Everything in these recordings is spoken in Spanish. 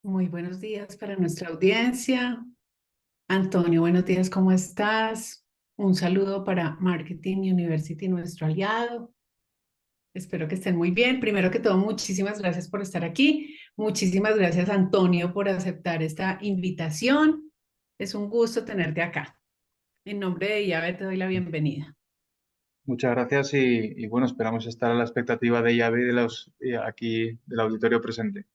Muy buenos días para nuestra audiencia. Antonio, buenos días, ¿cómo estás? Un saludo para Marketing University, nuestro aliado. Espero que estén muy bien. Primero que todo, muchísimas gracias por estar aquí. Muchísimas gracias, Antonio, por aceptar esta invitación. Es un gusto tenerte acá. En nombre de IAB te doy la bienvenida. Muchas gracias y bueno, esperamos estar a la expectativa de IAB y de los aquí del auditorio presente.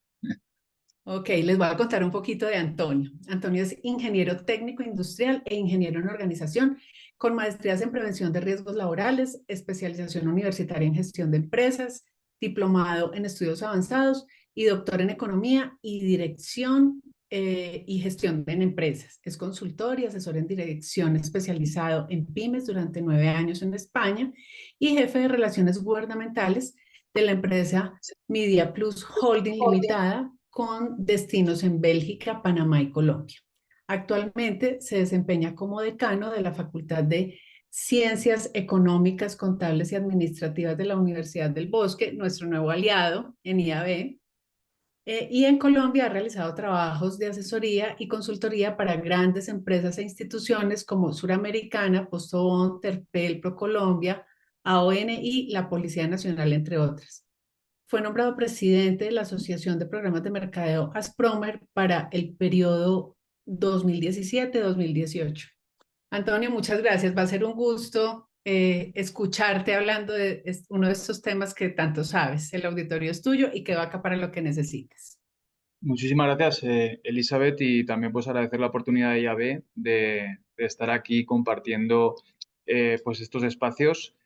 Ok, les voy a contar un poquito de Antonio. Antonio es ingeniero técnico industrial e ingeniero en organización, con maestrías en prevención de riesgos laborales, especialización universitaria en gestión de empresas, diplomado en estudios avanzados y doctor en economía y dirección y gestión en empresas. Es consultor y asesor en dirección especializado en pymes durante 9 años en España y jefe de relaciones gubernamentales de la empresa Media Plus Holding Limitada con destinos en Bélgica, Panamá y Colombia. Actualmente se desempeña como decano de la Facultad de Ciencias Económicas, Contables y Administrativas de la Universidad del Bosque, nuestro nuevo aliado en IAB. Y en Colombia ha realizado trabajos de asesoría y consultoría para grandes empresas e instituciones como Suramericana, Postobón, Terpel, ProColombia, AON y la Policía Nacional, entre otras. Fue nombrado presidente de la Asociación de Programas de Mercadeo Aspromer para el periodo 2017-2018. Antonio, muchas gracias. Va a ser un gusto escucharte hablando de uno de estos temas que tanto sabes. El auditorio es tuyo y quedo acá para lo que necesites. Muchísimas gracias, Elizabeth, y también pues agradecer la oportunidad de IAB de estar aquí compartiendo pues estos espacios.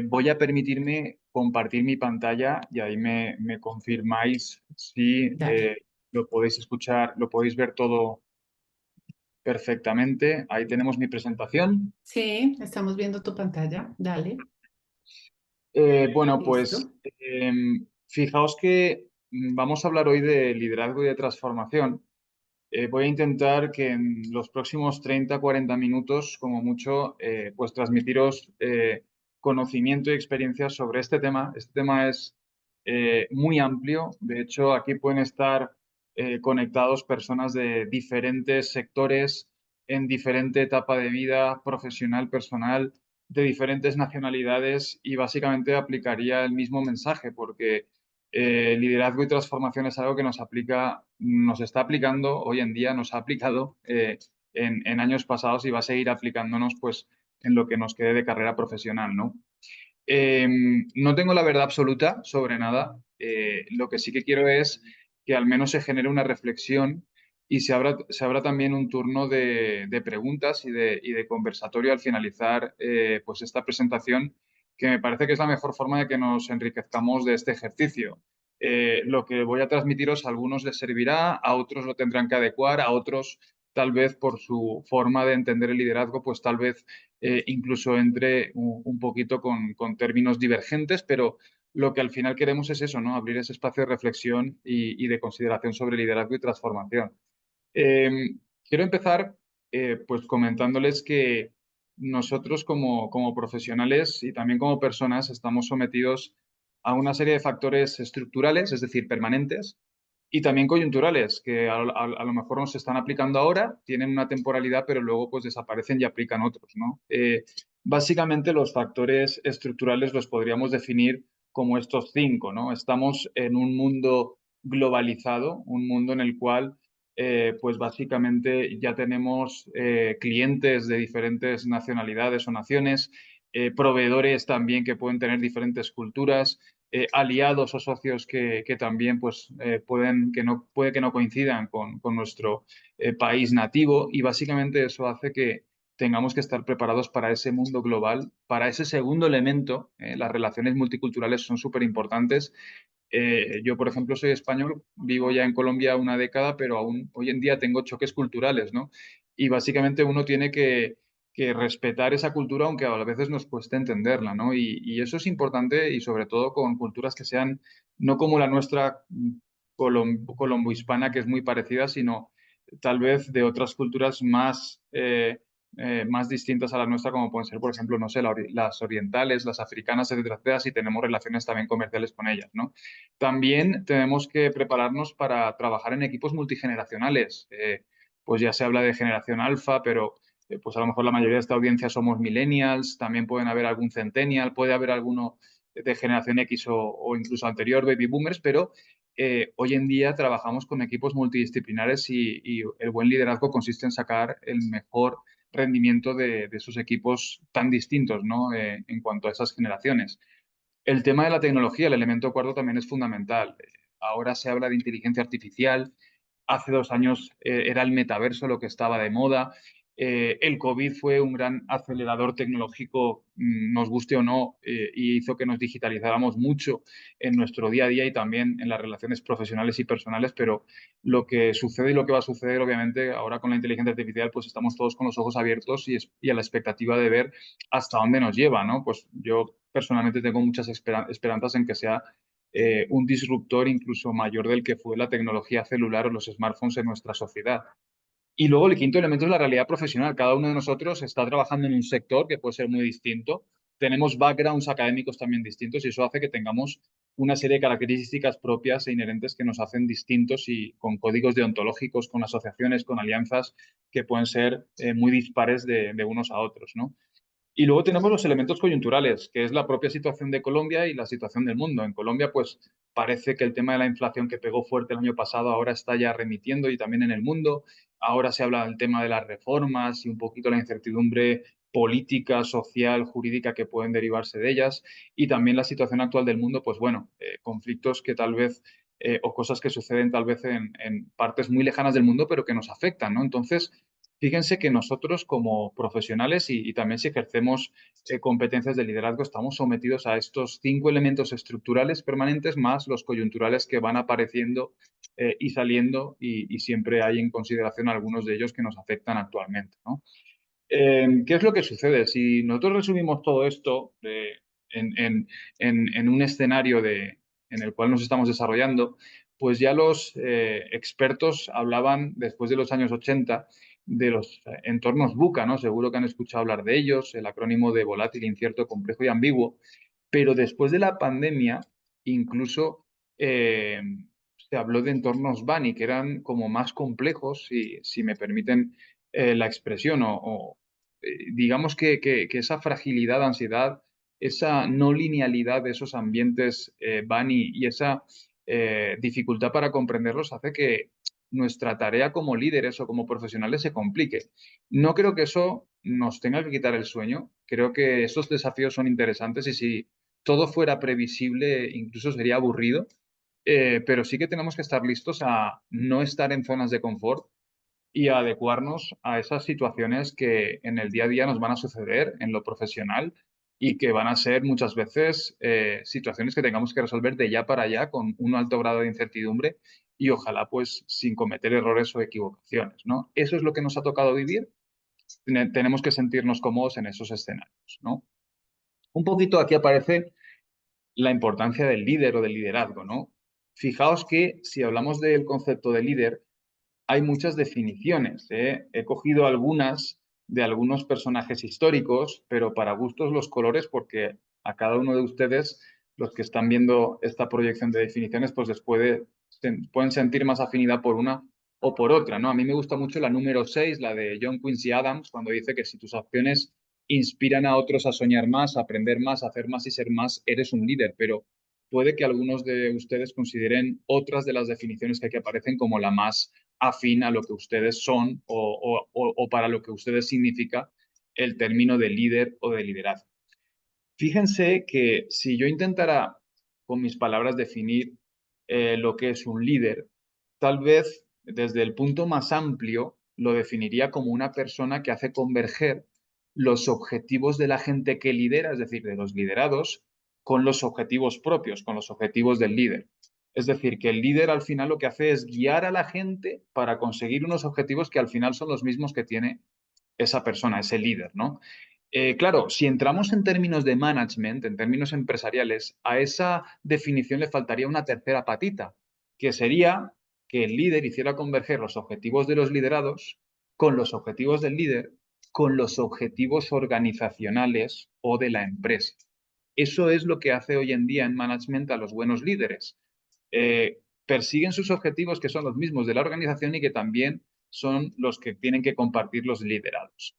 Voy a permitirme compartir mi pantalla y ahí me confirmáis si Dale. lo podéis escuchar, lo podéis ver todo perfectamente. Ahí tenemos mi presentación. Sí, estamos viendo tu pantalla. Dale. Bueno, pues Listo. fijaos que vamos a hablar hoy de liderazgo y de transformación. Voy a intentar que en los próximos 30, 40 minutos, como mucho, pues transmitiros conocimiento y experiencia sobre este tema. Este tema es muy amplio. De hecho, aquí pueden estar conectados personas de diferentes sectores, en diferente etapa de vida profesional, personal, de diferentes nacionalidades y básicamente aplicaría el mismo mensaje porque liderazgo y transformación es algo que nos aplica, nos está aplicando hoy en día, nos ha aplicado en años pasados y va a seguir aplicándonos pues en lo que nos quede de carrera profesional, ¿no? Eh, no tengo la verdad absoluta sobre nada. Lo que sí que quiero es que al menos se genere una reflexión y se abra también un turno de preguntas y de conversatorio al finalizar pues esta presentación, que me parece que es la mejor forma de que nos enriquezcamos de este ejercicio. Lo que voy a transmitiros a algunos les servirá, a otros lo tendrán que adecuar, a otros tal vez por su forma de entender el liderazgo, pues tal vez incluso entre un poquito con términos divergentes, pero lo que al final queremos es eso, ¿no? Abrir ese espacio de reflexión y de consideración sobre liderazgo y transformación. Quiero empezar pues comentándoles que nosotros como profesionales y también como personas estamos sometidos a una serie de factores estructurales, es decir, permanentes, y también coyunturales, que a lo mejor nos están aplicando ahora, tienen una temporalidad, pero luego pues desaparecen y aplican otros, ¿no? Básicamente los factores estructurales los podríamos definir como estos cinco, ¿no? Estamos en un mundo globalizado, un mundo en el cual pues básicamente ya tenemos clientes de diferentes nacionalidades o naciones, proveedores también que pueden tener diferentes culturas, aliados o socios que también pues, puede que no coincidan con nuestro país nativo y básicamente eso hace que tengamos que estar preparados para ese mundo global, para ese segundo elemento. Las relaciones multiculturales son súper importantes. Yo, por ejemplo, soy español, vivo ya en Colombia una década, pero aún hoy en día tengo choques culturales, ¿no? Y básicamente uno tiene que respetar esa cultura, aunque a veces nos cueste entenderla, ¿no? Y eso es importante y sobre todo con culturas que sean no como la nuestra colombo-hispana, que es muy parecida, sino tal vez de otras culturas más más distintas a la nuestra, como pueden ser, por ejemplo, no sé, las orientales, las africanas, etcétera, etcétera, si tenemos relaciones también comerciales con ellas, ¿no? También tenemos que prepararnos para trabajar en equipos multigeneracionales. Pues ya se habla de generación alfa, pero pues a lo mejor la mayoría de esta audiencia somos millennials, también pueden haber algún centennial, puede haber alguno de generación X o incluso anterior, baby boomers, pero hoy en día trabajamos con equipos multidisciplinares y el buen liderazgo consiste en sacar el mejor rendimiento de esos equipos tan distintos, ¿no? En cuanto a esas generaciones. El tema de la tecnología, el elemento cuarto, también es fundamental. Ahora se habla de inteligencia artificial. Hace 2 años era el metaverso lo que estaba de moda. El COVID fue un gran acelerador tecnológico, nos guste o no, y hizo que nos digitalizáramos mucho en nuestro día a día y también en las relaciones profesionales y personales, pero lo que sucede y lo que va a suceder, obviamente, ahora con la inteligencia artificial, pues estamos todos con los ojos abiertos y a la expectativa de ver hasta dónde nos lleva, ¿no? Pues yo personalmente tengo muchas esperanzas en que sea un disruptor incluso mayor del que fue la tecnología celular o los smartphones en nuestra sociedad. Y luego el quinto elemento es la realidad profesional. Cada uno de nosotros está trabajando en un sector que puede ser muy distinto. Tenemos backgrounds académicos también distintos y eso hace que tengamos una serie de características propias e inherentes que nos hacen distintos y con códigos deontológicos, con asociaciones, con alianzas que pueden ser muy dispares de unos a otros, ¿no? Y luego tenemos los elementos coyunturales, que es la propia situación de Colombia y la situación del mundo. En Colombia, pues parece que el tema de la inflación que pegó fuerte el año pasado ahora está ya remitiendo y también en el mundo. Ahora se habla del tema de las reformas y un poquito la incertidumbre política, social, jurídica que pueden derivarse de ellas. Y también la situación actual del mundo, pues bueno, conflictos que tal vez o cosas que suceden tal vez en partes muy lejanas del mundo, pero que nos afectan, ¿no? Entonces, fíjense que nosotros como profesionales y también si ejercemos competencias de liderazgo, estamos sometidos a estos 5 elementos estructurales permanentes más los coyunturales que van apareciendo y saliendo y siempre hay en consideración algunos de ellos que nos afectan actualmente, ¿no? ¿Qué es lo que sucede? Si nosotros resumimos todo esto en, en- en un escenario en el cual nos estamos desarrollando, pues ya los expertos hablaban después de los años 80 de los entornos VUCA, ¿no? Seguro que han escuchado hablar de ellos, el acrónimo de volátil, incierto, complejo y ambiguo, pero después de la pandemia, incluso eh, se habló de entornos BANI, que eran como más complejos, si me permiten la expresión, digamos que esa fragilidad, ansiedad, esa no linealidad de esos ambientes BANI y esa dificultad para comprenderlos hace que nuestra tarea como líderes o como profesionales se complique. No creo que eso nos tenga que quitar el sueño. Creo que esos desafíos son interesantes y si todo fuera previsible, incluso sería aburrido. Pero sí que tenemos que estar listos a no estar en zonas de confort y a adecuarnos a esas situaciones que en el día a día nos van a suceder en lo profesional y que van a ser muchas veces situaciones que tengamos que resolver de ya para allá con un alto grado de incertidumbre y ojalá pues sin cometer errores o equivocaciones, ¿no? Eso es lo que nos ha tocado vivir. Tenemos que sentirnos cómodos en esos escenarios, ¿no? Un poquito aquí aparece la importancia del líder o del liderazgo, ¿no? Fijaos que si hablamos del concepto de líder, hay muchas definiciones, ¿eh? He cogido algunas de algunos personajes históricos, pero para gustos los colores, porque a cada uno de ustedes, los que están viendo esta proyección de definiciones, pues pueden sentir más afinidad por una o por otra, ¿no? A mí me gusta mucho la número 6, la de John Quincy Adams, cuando dice que si tus acciones inspiran a otros a soñar más, a aprender más, a hacer más y ser más, eres un líder, pero puede que algunos de ustedes consideren otras de las definiciones que aquí aparecen como la más afín a lo que ustedes son o para lo que ustedes significa el término de líder o de liderazgo. Fíjense que si yo intentara con mis palabras definir lo que es un líder, tal vez desde el punto más amplio lo definiría como una persona que hace converger los objetivos de la gente que lidera, es decir, de los liderados, con los objetivos propios, con los objetivos del líder. Es decir, que el líder al final lo que hace es guiar a la gente para conseguir unos objetivos que al final son los mismos que tiene esa persona, ese líder, ¿no? Claro, si entramos en términos de management, en términos empresariales, a esa definición le faltaría una tercera patita, que sería que el líder hiciera converger los objetivos de los liderados con los objetivos del líder con los objetivos organizacionales o de la empresa. Eso es lo que hace hoy en día en management a los buenos líderes. Persiguen sus objetivos que son los mismos de la organización y que también son los que tienen que compartir los liderados.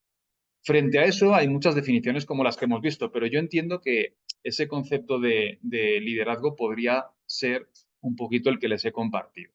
Frente a eso hay muchas definiciones como las que hemos visto, pero yo entiendo que ese concepto de liderazgo podría ser un poquito el que les he compartido.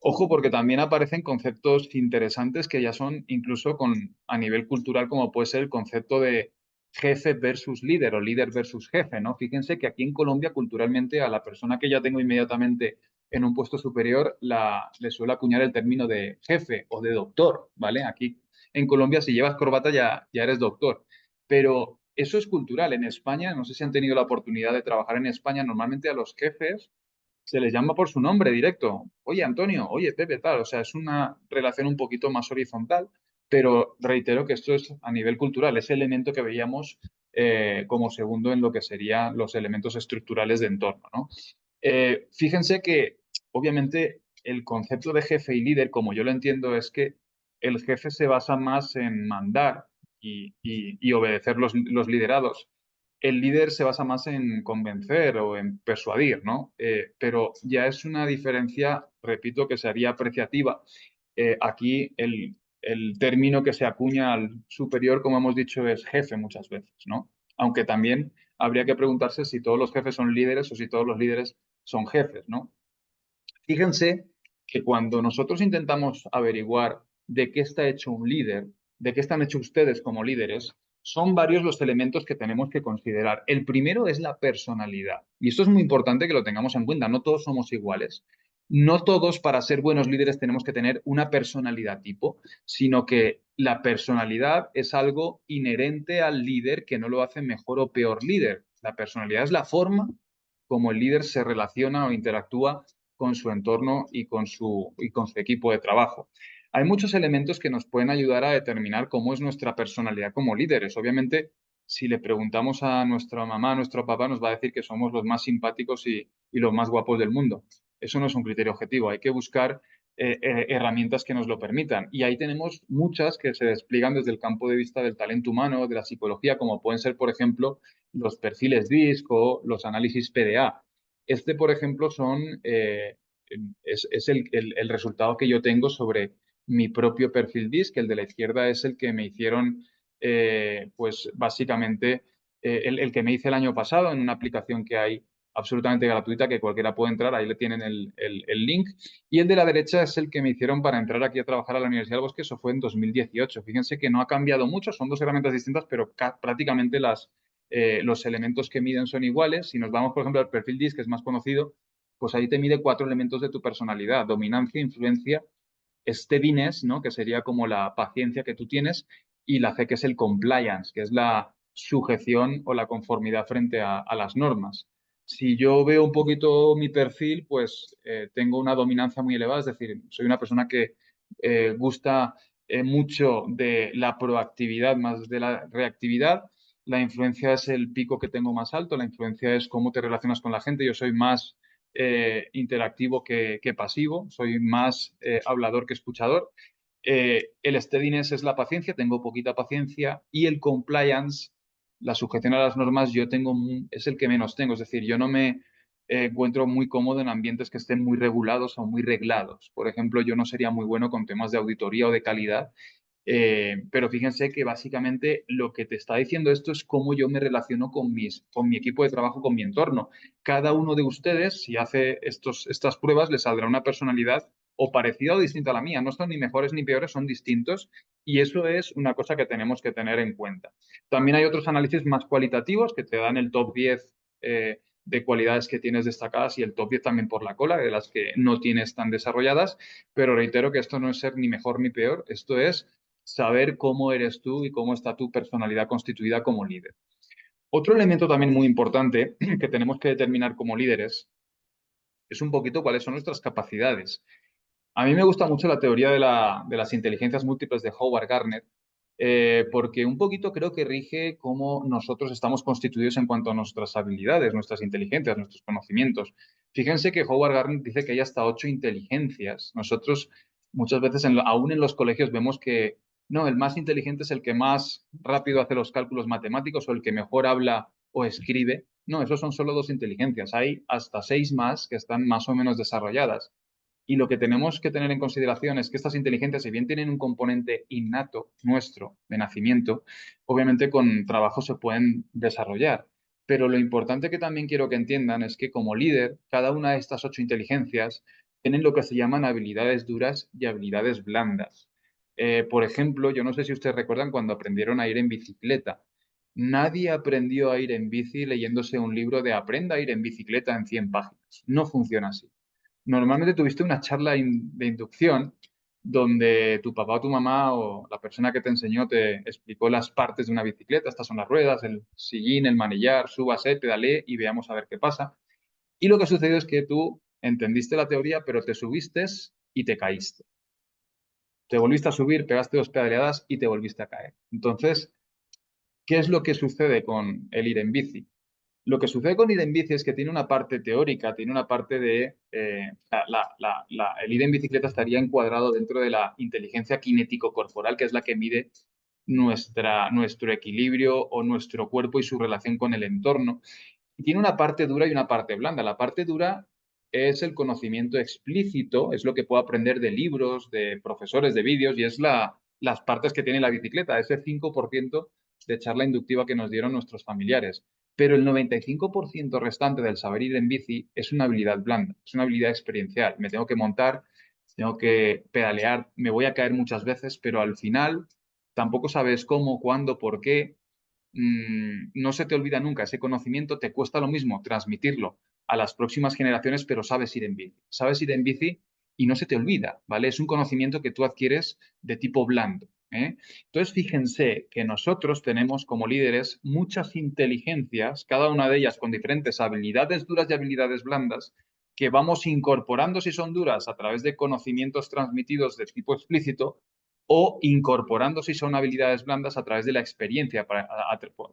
Ojo, porque también aparecen conceptos interesantes que ya son incluso a nivel cultural, como puede ser el concepto de jefe versus líder o líder versus jefe, ¿no? Fíjense que aquí en Colombia, culturalmente, a la persona que ya tengo inmediatamente en un puesto superior, le suele acuñar el término de jefe o de doctor, ¿vale? Aquí en Colombia, si llevas corbata, ya eres doctor. Pero eso es cultural. En España, no sé si han tenido la oportunidad de trabajar en España, normalmente a los jefes se les llama por su nombre directo. Oye, Antonio, oye, Pepe, tal. O sea, es una relación un poquito más horizontal, pero reitero que esto es a nivel cultural, ese elemento que veíamos como segundo en lo que serían los elementos estructurales de entorno, ¿no? Fíjense que, obviamente, el concepto de jefe y líder, como yo lo entiendo, es que el jefe se basa más en mandar y obedecer los liderados. El líder se basa más en convencer o en persuadir, ¿no? Pero ya es una diferencia, repito, que sería apreciativa. Aquí el término que se acuña al superior, como hemos dicho, es jefe muchas veces, ¿no? Aunque también habría que preguntarse si todos los jefes son líderes o si todos los líderes son jefes, ¿no? Fíjense que cuando nosotros intentamos averiguar de qué está hecho un líder, de qué están hechos ustedes como líderes, son varios los elementos que tenemos que considerar. El primero es la personalidad. Y esto es muy importante que lo tengamos en cuenta. No todos somos iguales. No todos para ser buenos líderes tenemos que tener una personalidad tipo, sino que la personalidad es algo inherente al líder que no lo hace mejor o peor líder. La personalidad es la forma como el líder se relaciona o interactúa con su entorno y con su equipo de trabajo. Hay muchos elementos que nos pueden ayudar a determinar cómo es nuestra personalidad como líderes. Obviamente, si le preguntamos a nuestra mamá, a nuestro papá, nos va a decir que somos los más simpáticos y los más guapos del mundo. Eso no es un criterio objetivo. Hay que buscar herramientas que nos lo permitan. Y ahí tenemos muchas que se despliegan desde el campo de vista del talento humano, de la psicología, como pueden ser, por ejemplo, los perfiles DISC o los análisis PDA. Este, por ejemplo, es el resultado que yo tengo sobre mi propio perfil DISC. El de la izquierda es el que me hicieron, pues básicamente, el que me hice el año pasado en una aplicación que hay absolutamente gratuita que cualquiera puede entrar, ahí le tienen el link. Y el de la derecha es el que me hicieron para entrar aquí a trabajar a la Universidad del Bosque, eso fue en 2018. Fíjense que no ha cambiado mucho, son dos herramientas distintas, pero prácticamente los elementos que miden son iguales. Si nos vamos, por ejemplo, al perfil DISC, que es más conocido, pues ahí te mide 4 elementos de tu personalidad: dominancia, influencia, steadiness, ¿no? Que sería como la paciencia que tú tienes, y la C, que es el compliance, que es la sujeción o la conformidad frente a las normas. Si yo veo un poquito mi perfil, pues tengo una dominancia muy elevada, es decir, soy una persona que gusta mucho de la proactividad más de la reactividad. La influencia es el pico que tengo más alto, la influencia es cómo te relacionas con la gente. Yo soy más interactivo que pasivo, soy más hablador que escuchador. El steadiness es la paciencia, tengo poquita paciencia, y el compliance, la sujeción a las normas, es el que menos tengo. Es decir, yo no me encuentro muy cómodo en ambientes que estén muy regulados o muy reglados. Por ejemplo, yo no sería muy bueno con temas de auditoría o de calidad. Pero fíjense que básicamente lo que te está diciendo esto es cómo yo me relaciono con mi equipo de trabajo, con mi entorno. Cada uno de ustedes, si hace estas pruebas, le saldrá una personalidad o parecida o distinta a la mía. No son ni mejores ni peores, son distintos, y eso es una cosa que tenemos que tener en cuenta. También hay otros análisis más cualitativos que te dan el top 10 de cualidades que tienes destacadas y el top 10 también por la cola, de las que no tienes tan desarrolladas, pero reitero que esto no es ser ni mejor ni peor, esto es saber cómo eres tú y cómo está tu personalidad constituida como líder. Otro elemento también muy importante que tenemos que determinar como líderes es un poquito cuáles son nuestras capacidades. A mí me gusta mucho la teoría de las inteligencias múltiples de Howard Gardner, porque un poquito creo que rige cómo nosotros estamos constituidos en cuanto a nuestras habilidades, nuestras inteligencias, nuestros conocimientos. Fíjense que Howard Gardner dice que hay hasta 8 inteligencias. Nosotros muchas veces, aún en los colegios, vemos que No, el más inteligente es el que más rápido hace los cálculos matemáticos o el que mejor habla o escribe. No, esos son solo dos inteligencias. Hay hasta seis más que están más o menos desarrolladas. Y lo que tenemos que tener en consideración es que estas inteligencias, si bien tienen un componente innato nuestro de nacimiento, obviamente con trabajo se pueden desarrollar. Pero lo importante que también quiero que entiendan es que como líder, cada una de estas ocho inteligencias tienen lo que se llaman habilidades duras y habilidades blandas. Por ejemplo, yo no sé si ustedes recuerdan cuando aprendieron a ir en bicicleta. Nadie aprendió a ir en bici leyéndose un libro de Aprenda a ir en bicicleta en 100 páginas. No funciona así. Normalmente tuviste una charla de inducción donde tu papá o tu mamá o la persona que te enseñó te explicó las partes de una bicicleta. Estas son las ruedas, el sillín, el manillar, súbase, pedalé y veamos a ver qué pasa. Y lo que sucedió es que tú entendiste la teoría, pero te subiste y te caíste. Te volviste a subir, pegaste dos pedaleadas y te volviste a caer. Entonces, ¿qué es lo que sucede con el ir en bici? Lo que sucede con ir en bici es que tiene una parte teórica, tiene una parte de... el ir en bicicleta estaría encuadrado dentro de la inteligencia cinético-corporal, que es la que mide nuestro equilibrio o nuestro cuerpo y su relación con el entorno. Y tiene una parte dura y una parte blanda. La parte dura es el conocimiento explícito, es lo que puedo aprender de libros, de profesores, de vídeos, y es las partes que tiene la bicicleta, ese 5% de charla inductiva que nos dieron nuestros familiares. Pero el 95% restante del saber ir en bici es una habilidad blanda, es una habilidad experiencial. Me tengo que montar, tengo que pedalear, me voy a caer muchas veces, pero al final tampoco sabes cómo, cuándo, por qué, no se te olvida nunca. Ese conocimiento te cuesta lo mismo transmitirlo a las próximas generaciones, pero sabes ir en bici. Sabes ir en bici y no se te olvida, ¿vale? Es un conocimiento que tú adquieres de tipo blando, ¿eh? Entonces, fíjense que nosotros tenemos como líderes muchas inteligencias, cada una de ellas con diferentes habilidades duras y habilidades blandas, que vamos incorporando si son duras a través de conocimientos transmitidos de tipo explícito o incorporando si son habilidades blandas a través de la experiencia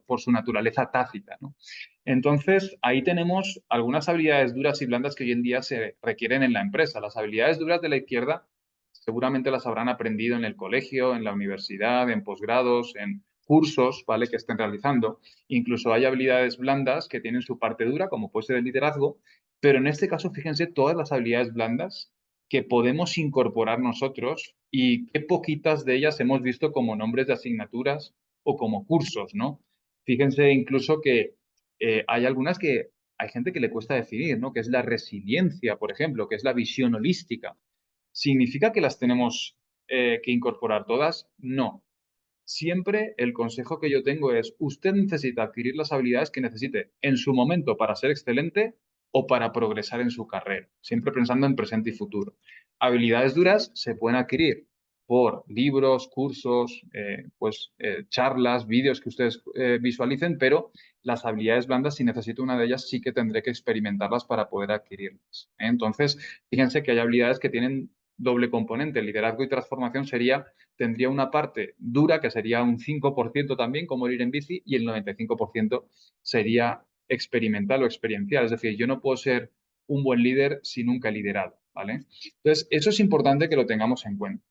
por su naturaleza tácita, ¿no? Entonces, ahí tenemos algunas habilidades duras y blandas que hoy en día se requieren en la empresa. Las habilidades duras de la izquierda seguramente las habrán aprendido en el colegio, en la universidad, en posgrados, en cursos, ¿vale? Que estén realizando. Incluso hay habilidades blandas que tienen su parte dura, como puede ser el liderazgo, pero en este caso, fíjense todas las habilidades blandas que podemos incorporar nosotros y qué poquitas de ellas hemos visto como nombres de asignaturas o como cursos, ¿no? Fíjense incluso que hay algunas que hay gente que le cuesta definir, ¿no? Que es la resiliencia, por ejemplo, que es la visión holística. ¿Significa que las tenemos que incorporar todas? No. Siempre el consejo que yo tengo es, usted necesita adquirir las habilidades que necesite en su momento para ser excelente o para progresar en su carrera, siempre pensando en presente y futuro. Habilidades duras se pueden adquirir por libros, cursos, charlas, vídeos que ustedes visualicen, pero las habilidades blandas, si necesito una de ellas, sí que tendré que experimentarlas para poder adquirirlas. Entonces, fíjense que hay habilidades que tienen doble componente. Liderazgo y transformación tendría una parte dura, que sería un 5% también, como el ir en bici, y el 95% sería experimental o experiencial. Es decir, yo no puedo ser un buen líder si nunca he liderado, ¿vale? Entonces, eso es importante que lo tengamos en cuenta.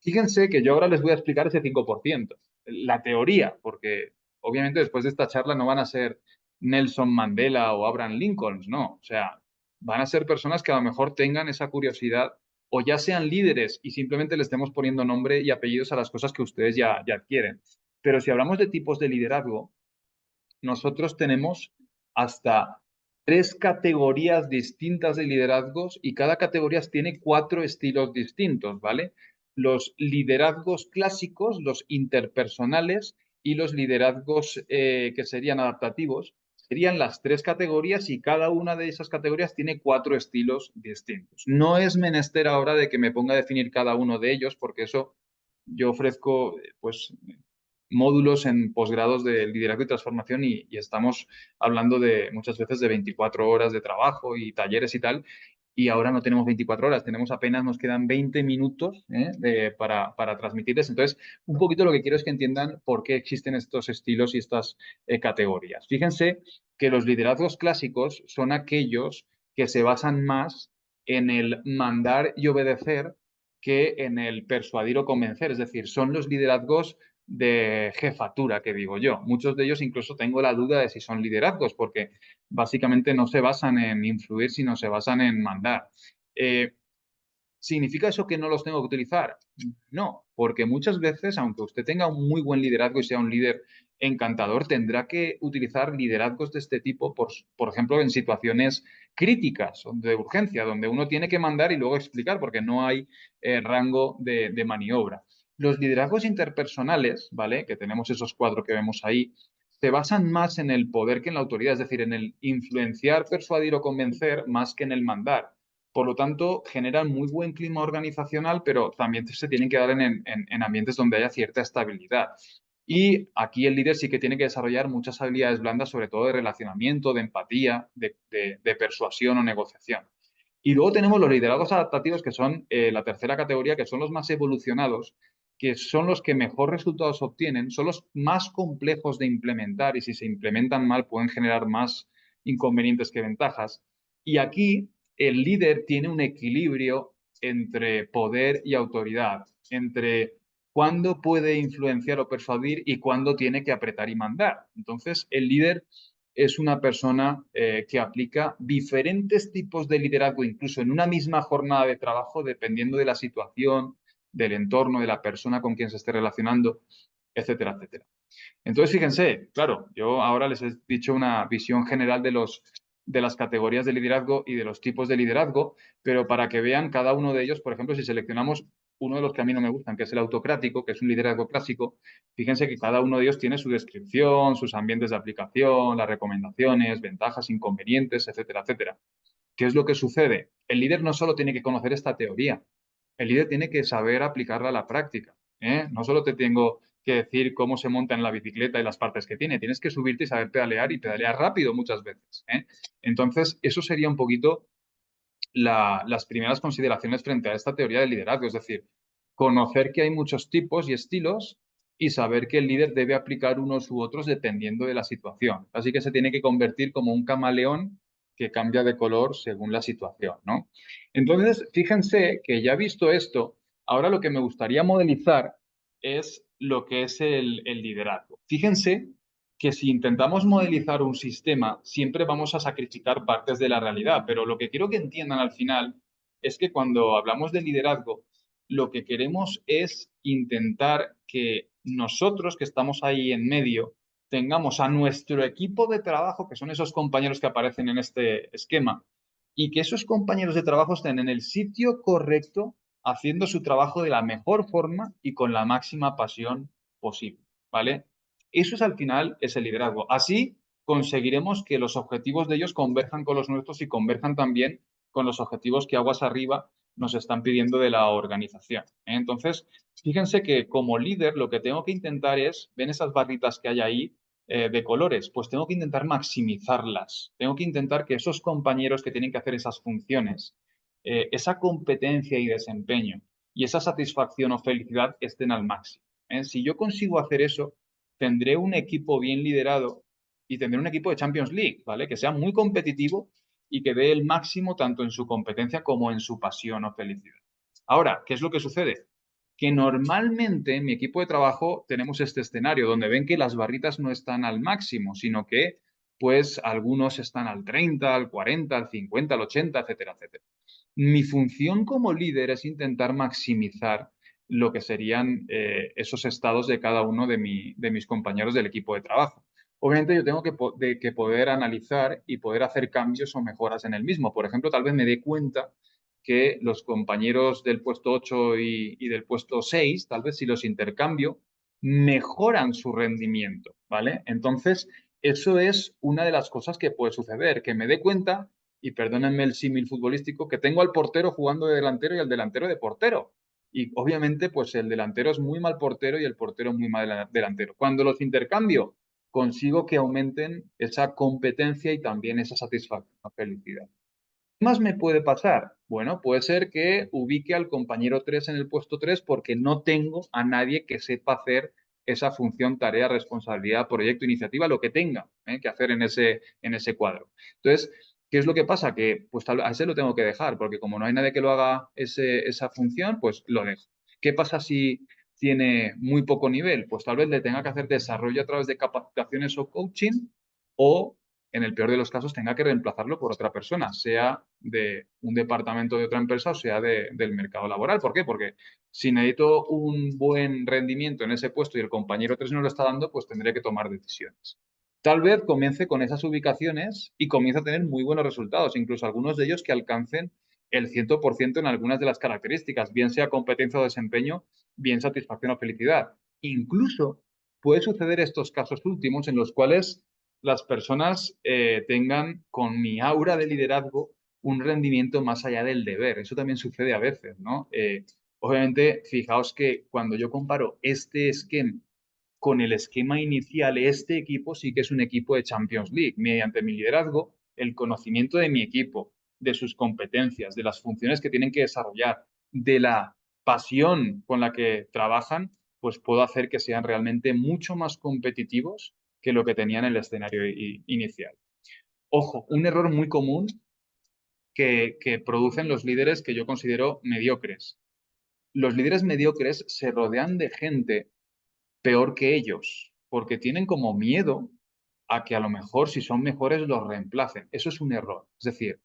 Fíjense que yo ahora les voy a explicar ese 5%, la teoría, porque obviamente después de esta charla no van a ser Nelson Mandela o Abraham Lincoln, no. O sea, van a ser personas que a lo mejor tengan esa curiosidad o ya sean líderes y simplemente le estemos poniendo nombre y apellidos a las cosas que ustedes ya adquieren. Pero si hablamos de tipos de liderazgo, nosotros tenemos hasta tres categorías distintas de liderazgos y cada categoría tiene cuatro estilos distintos, ¿vale? Los liderazgos clásicos, los interpersonales y los liderazgos que serían adaptativos, serían las tres categorías y cada una de esas categorías tiene cuatro estilos distintos. No es menester ahora de que me ponga a definir cada uno de ellos, porque eso yo ofrezco, pues, módulos en posgrados de liderazgo y transformación y estamos hablando de muchas veces de 24 horas de trabajo y talleres y tal. Y ahora no tenemos 24 horas, tenemos apenas, nos quedan 20 minutos para transmitirles. Entonces, un poquito lo que quiero es que entiendan por qué existen estos estilos y estas categorías. Fíjense que los liderazgos clásicos son aquellos que se basan más en el mandar y obedecer que en el persuadir o convencer. Es decir, son los liderazgos de jefatura, que digo yo. Muchos de ellos incluso tengo la duda de si son liderazgos, porque básicamente no se basan en influir, sino se basan en mandar. ¿Significa eso que no los tengo que utilizar? No, porque muchas veces, aunque usted tenga un muy buen liderazgo y sea un líder encantador, tendrá que utilizar liderazgos de este tipo, por ejemplo, en situaciones críticas o de urgencia, donde uno tiene que mandar y luego explicar, porque no hay rango de maniobra. Los liderazgos interpersonales, ¿vale? Que tenemos esos cuatro que vemos ahí, se basan más en el poder que en la autoridad, es decir, en el influenciar, persuadir o convencer más que en el mandar. Por lo tanto, generan muy buen clima organizacional, pero también se tienen que dar en ambientes donde haya cierta estabilidad. Y aquí el líder sí que tiene que desarrollar muchas habilidades blandas, sobre todo de relacionamiento, de empatía, de persuasión o negociación. Y luego tenemos los liderazgos adaptativos, que son la tercera categoría, que son los más evolucionados, que son los que mejor resultados obtienen, son los más complejos de implementar y si se implementan mal pueden generar más inconvenientes que ventajas. Y aquí el líder tiene un equilibrio entre poder y autoridad, entre cuándo puede influenciar o persuadir y cuándo tiene que apretar y mandar. Entonces, el líder es una persona que aplica diferentes tipos de liderazgo, incluso en una misma jornada de trabajo, dependiendo de la situación, del entorno, de la persona con quien se esté relacionando, etcétera, etcétera. Entonces, fíjense, claro, yo ahora les he dicho una visión general de las categorías de liderazgo y de los tipos de liderazgo, pero para que vean cada uno de ellos, por ejemplo, si seleccionamos uno de los que a mí no me gustan, que es el autocrático, que es un liderazgo clásico, fíjense que cada uno de ellos tiene su descripción, sus ambientes de aplicación, las recomendaciones, ventajas, inconvenientes, etcétera, etcétera. ¿Qué es lo que sucede? El líder no solo tiene que conocer esta teoría, el líder tiene que saber aplicarla a la práctica. No solo te tengo que decir cómo se monta en la bicicleta y las partes que tiene, tienes que subirte y saber pedalear y pedalear rápido muchas veces. Entonces, eso sería un poquito las primeras consideraciones frente a esta teoría del liderazgo, es decir, conocer que hay muchos tipos y estilos y saber que el líder debe aplicar unos u otros dependiendo de la situación. Así que se tiene que convertir como un camaleón que cambia de color según la situación, ¿no? Entonces, fíjense que ya visto esto, ahora lo que me gustaría modelizar es lo que es el liderazgo. Fíjense que si intentamos modelizar un sistema, siempre vamos a sacrificar partes de la realidad, pero lo que quiero que entiendan al final es que cuando hablamos de liderazgo, lo que queremos es intentar que nosotros que estamos ahí en medio tengamos a nuestro equipo de trabajo, que son esos compañeros que aparecen en este esquema, y que esos compañeros de trabajo estén en el sitio correcto, haciendo su trabajo de la mejor forma y con la máxima pasión posible, ¿vale? Eso es al final es el liderazgo. Así conseguiremos que los objetivos de ellos converjan con los nuestros y converjan también con los objetivos que aguas arriba nos están pidiendo de la organización. Entonces, fíjense que como líder lo que tengo que intentar es, ven esas barritas que hay ahí de colores, pues tengo que intentar maximizarlas. Tengo que intentar que esos compañeros que tienen que hacer esas funciones, esa competencia y desempeño y esa satisfacción o felicidad estén al máximo. Si yo consigo hacer eso, tendré un equipo bien liderado y tendré un equipo de Champions League, ¿vale? Que sea muy competitivo y que dé el máximo tanto en su competencia como en su pasión o felicidad. Ahora, ¿qué es lo que sucede? Que normalmente en mi equipo de trabajo tenemos este escenario donde ven que las barritas no están al máximo, sino que pues algunos están al 30, al 40, al 50, al 80, etcétera, etcétera. Mi función como líder es intentar maximizar lo que serían esos estados de cada uno de mis compañeros del equipo de trabajo. Obviamente yo tengo que poder analizar y poder hacer cambios o mejoras en el mismo. Por ejemplo, tal vez me dé cuenta que los compañeros del puesto 8 y del puesto 6, tal vez si los intercambio, mejoran su rendimiento, ¿vale? Entonces, eso es una de las cosas que puede suceder, que me dé cuenta, y perdónenme el símil futbolístico, que tengo al portero jugando de delantero y al delantero de portero. Y obviamente, pues el delantero es muy mal portero y el portero es muy mal delantero. Cuando los intercambio, consigo que aumenten esa competencia y también esa satisfacción, felicidad. ¿Qué más me puede pasar? Bueno, puede ser que ubique al compañero 3 en el puesto 3 porque no tengo a nadie que sepa hacer esa función, tarea, responsabilidad, proyecto, iniciativa, lo que tenga que hacer en ese cuadro. Entonces, ¿Qué es lo que pasa? Que pues a ese lo tengo que dejar, porque como no hay nadie que lo haga esa función, pues lo dejo. ¿Qué pasa si tiene muy poco nivel? Pues tal vez le tenga que hacer desarrollo a través de capacitaciones o coaching, o en el peor de los casos tenga que reemplazarlo por otra persona, sea de un departamento de otra empresa o sea del mercado laboral. ¿Por qué? Porque si necesito un buen rendimiento en ese puesto y el compañero 3 no lo está dando, pues tendré que tomar decisiones. Tal vez comience con esas ubicaciones y comience a tener muy buenos resultados, incluso algunos de ellos que alcancen el 100% en algunas de las características, bien sea competencia o desempeño, bien satisfacción o felicidad. Incluso puede suceder estos casos últimos en los cuales las personas tengan con mi aura de liderazgo un rendimiento más allá del deber. Eso también sucede a veces, ¿no? Obviamente, fijaos que cuando yo comparo este esquema con el esquema inicial, este equipo sí que es un equipo de Champions League. Mediante mi liderazgo, el conocimiento de mi equipo, de sus competencias, de las funciones que tienen que desarrollar, de la pasión con la que trabajan, pues puedo hacer que sean realmente mucho más competitivos que lo que tenían en el escenario inicial. Ojo, un error muy común que producen los líderes que yo considero mediocres. Los líderes mediocres se rodean de gente peor que ellos, porque tienen como miedo a que a lo mejor si son mejores los reemplacen. Eso es un error. Es decir,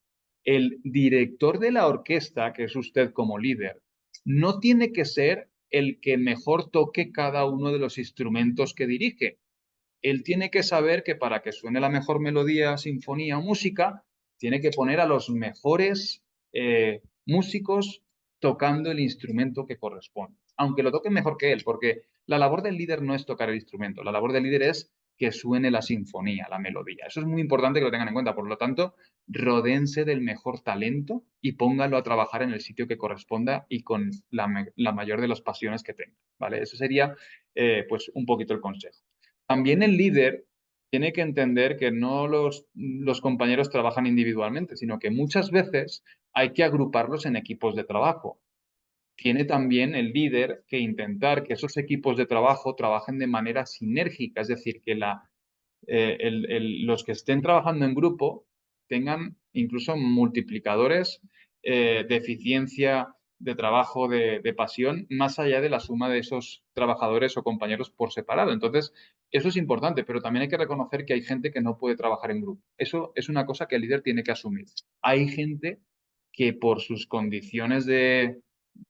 el director de la orquesta, que es usted como líder, no tiene que ser el que mejor toque cada uno de los instrumentos que dirige. Él tiene que saber que para que suene la mejor melodía, sinfonía o música, tiene que poner a los mejores músicos tocando el instrumento que corresponde, aunque lo toquen mejor que él, porque la labor del líder no es tocar el instrumento, la labor del líder es que suene la sinfonía, la melodía. Eso es muy importante que lo tengan en cuenta. Por lo tanto, rodéense del mejor talento y pónganlo a trabajar en el sitio que corresponda y con la mayor de las pasiones que tenga, ¿vale? Ese sería, pues, un poquito el consejo. También el líder tiene que entender que no los compañeros trabajan individualmente, sino que muchas veces hay que agruparlos en equipos de trabajo. Tiene también el líder que intentar que esos equipos de trabajo trabajen de manera sinérgica, es decir, que los que estén trabajando en grupo tengan incluso multiplicadores de eficiencia, de trabajo, de pasión, más allá de la suma de esos trabajadores o compañeros por separado. Entonces, eso es importante, pero también hay que reconocer que hay gente que no puede trabajar en grupo. Eso es una cosa que el líder tiene que asumir. Hay gente que por sus condiciones de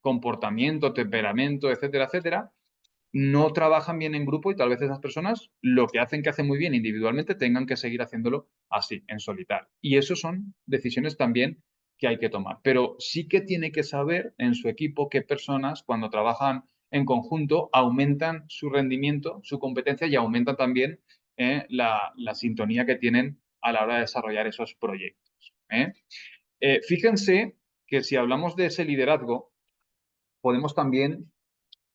comportamiento, temperamento, etcétera, etcétera, no trabajan bien en grupo y tal vez esas personas lo que hacen muy bien individualmente tengan que seguir haciéndolo así, en solitario. Y eso son decisiones también que hay que tomar. Pero sí que tiene que saber en su equipo qué personas cuando trabajan en conjunto aumentan su rendimiento, su competencia y aumentan también la sintonía que tienen a la hora de desarrollar esos proyectos. Fíjense que si hablamos de ese liderazgo, podemos también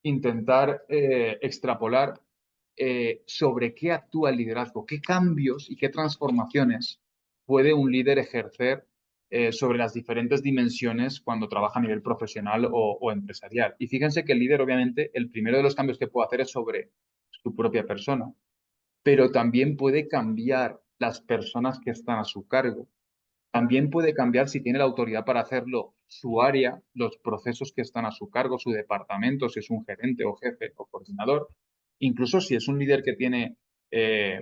intentar extrapolar sobre qué actúa el liderazgo, qué cambios y qué transformaciones puede un líder ejercer sobre las diferentes dimensiones cuando trabaja a nivel profesional o empresarial. Y fíjense que el líder, obviamente, el primero de los cambios que puede hacer es sobre su propia persona, pero también puede cambiar las personas que están a su cargo. También puede cambiar si tiene la autoridad para hacerlo su área, los procesos que están a su cargo, su departamento, si es un gerente o jefe o coordinador. Incluso si es un líder que tiene,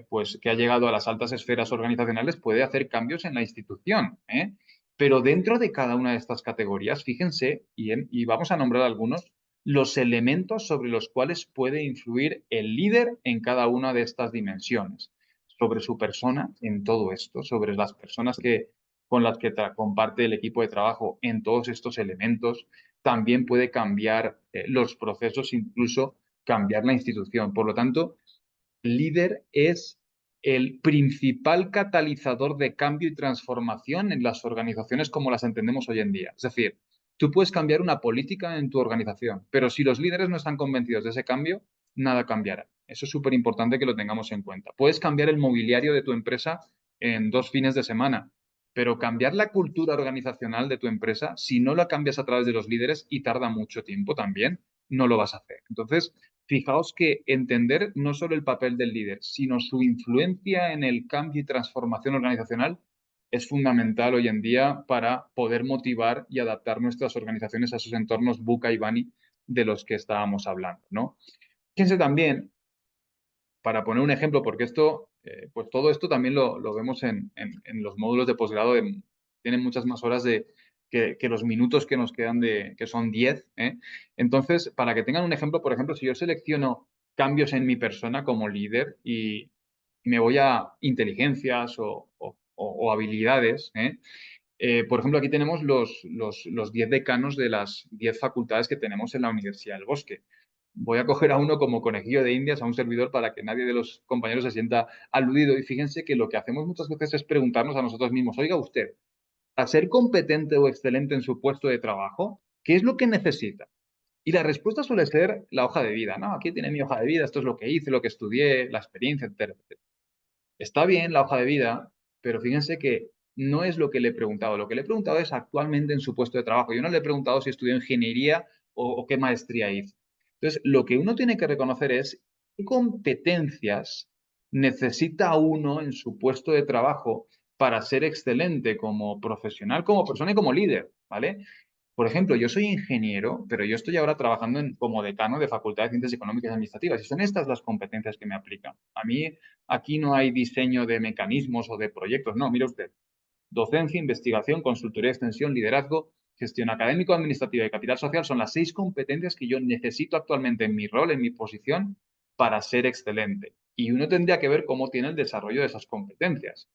pues que ha llegado a las altas esferas organizacionales, puede hacer cambios en la institución, ¿eh? Pero dentro de cada una de estas categorías, fíjense, y vamos a nombrar algunos, los elementos sobre los cuales puede influir el líder en cada una de estas dimensiones, sobre su persona en todo esto, sobre las personas con las que comparte el equipo de trabajo en todos estos elementos, también puede cambiar los procesos, incluso cambiar la institución. Por lo tanto, el líder es el principal catalizador de cambio y transformación en las organizaciones como las entendemos hoy en día. Es decir, tú puedes cambiar una política en tu organización, pero si los líderes no están convencidos de ese cambio, nada cambiará. Eso es súper importante que lo tengamos en cuenta. Puedes cambiar el mobiliario de tu empresa en 2 fines de semana, pero cambiar la cultura organizacional de tu empresa, si no la cambias a través de los líderes y tarda mucho tiempo también, no lo vas a hacer. Entonces, fijaos que entender no solo el papel del líder, sino su influencia en el cambio y transformación organizacional es fundamental hoy en día para poder motivar y adaptar nuestras organizaciones a esos entornos VUCA y BANI de los que estábamos hablando, ¿no? Fíjense también, para poner un ejemplo, porque esto, pues todo esto también lo vemos en los módulos de posgrado, tienen muchas más horas que los minutos que nos quedan que son 10, ¿eh? Entonces, para que tengan un ejemplo, por ejemplo, si yo selecciono cambios en mi persona como líder y me voy a inteligencias o habilidades, ¿eh? Por ejemplo, aquí tenemos los 10 decanos de las 10 facultades que tenemos en la Universidad del Bosque. Voy a coger a uno como conejillo de Indias, a un servidor, para que nadie de los compañeros se sienta aludido. Y fíjense que lo que hacemos muchas veces es preguntarnos a nosotros mismos, oiga usted, a ser competente o excelente en su puesto de trabajo, ¿qué es lo que necesita? Y la respuesta suele ser la hoja de vida, ¿no? Aquí tiene mi hoja de vida, esto es lo que hice, lo que estudié, la experiencia, etcétera, etcétera. Está bien la hoja de vida, pero fíjense que no es lo que le he preguntado. Lo que le he preguntado es actualmente en su puesto de trabajo. Yo no le he preguntado si estudió ingeniería o qué maestría hizo. Entonces, lo que uno tiene que reconocer es qué competencias necesita uno en su puesto de trabajo para ser excelente como profesional, como persona y como líder, ¿vale? Por ejemplo, yo soy ingeniero, pero yo estoy ahora trabajando como decano de Facultad de Ciencias Económicas y Administrativas y son estas las competencias que me aplican. A mí aquí no hay diseño de mecanismos o de proyectos, no, mire usted, docencia, investigación, consultoría, extensión, liderazgo, gestión académico, administrativa y capital social son las 6 competencias que yo necesito actualmente en mi rol, en mi posición, para ser excelente. Y uno tendría que ver cómo tiene el desarrollo de esas competencias.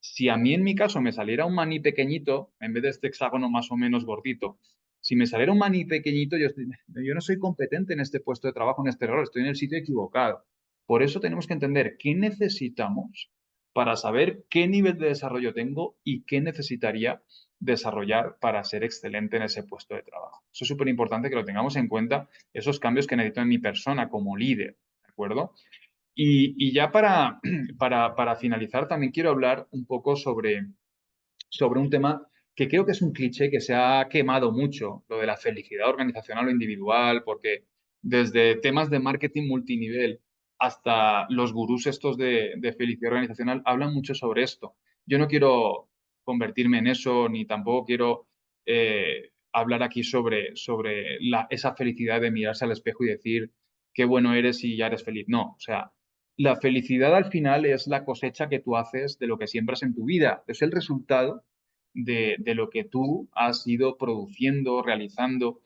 Si a mí en mi caso me saliera un maní pequeñito, en vez de este hexágono más o menos gordito, si me saliera un maní pequeñito, yo no soy competente en este puesto de trabajo, en este rol, estoy en el sitio equivocado. Por eso tenemos que entender qué necesitamos para saber qué nivel de desarrollo tengo y qué necesitaría desarrollar para ser excelente en ese puesto de trabajo. Eso es súper importante que lo tengamos en cuenta, esos cambios que necesito en mi persona como líder, ¿de acuerdo? Y ya para finalizar, también quiero hablar un poco sobre un tema que creo que es un cliché que se ha quemado mucho, lo de la felicidad organizacional o individual, porque desde temas de marketing multinivel hasta los gurús estos de felicidad organizacional hablan mucho sobre esto. Yo no quiero convertirme en eso, ni tampoco quiero hablar aquí sobre esa felicidad de mirarse al espejo y decir qué bueno eres y ya eres feliz. No, o sea, la felicidad al final es la cosecha que tú haces de lo que siembras en tu vida. Es el resultado de lo que tú has ido produciendo, realizando.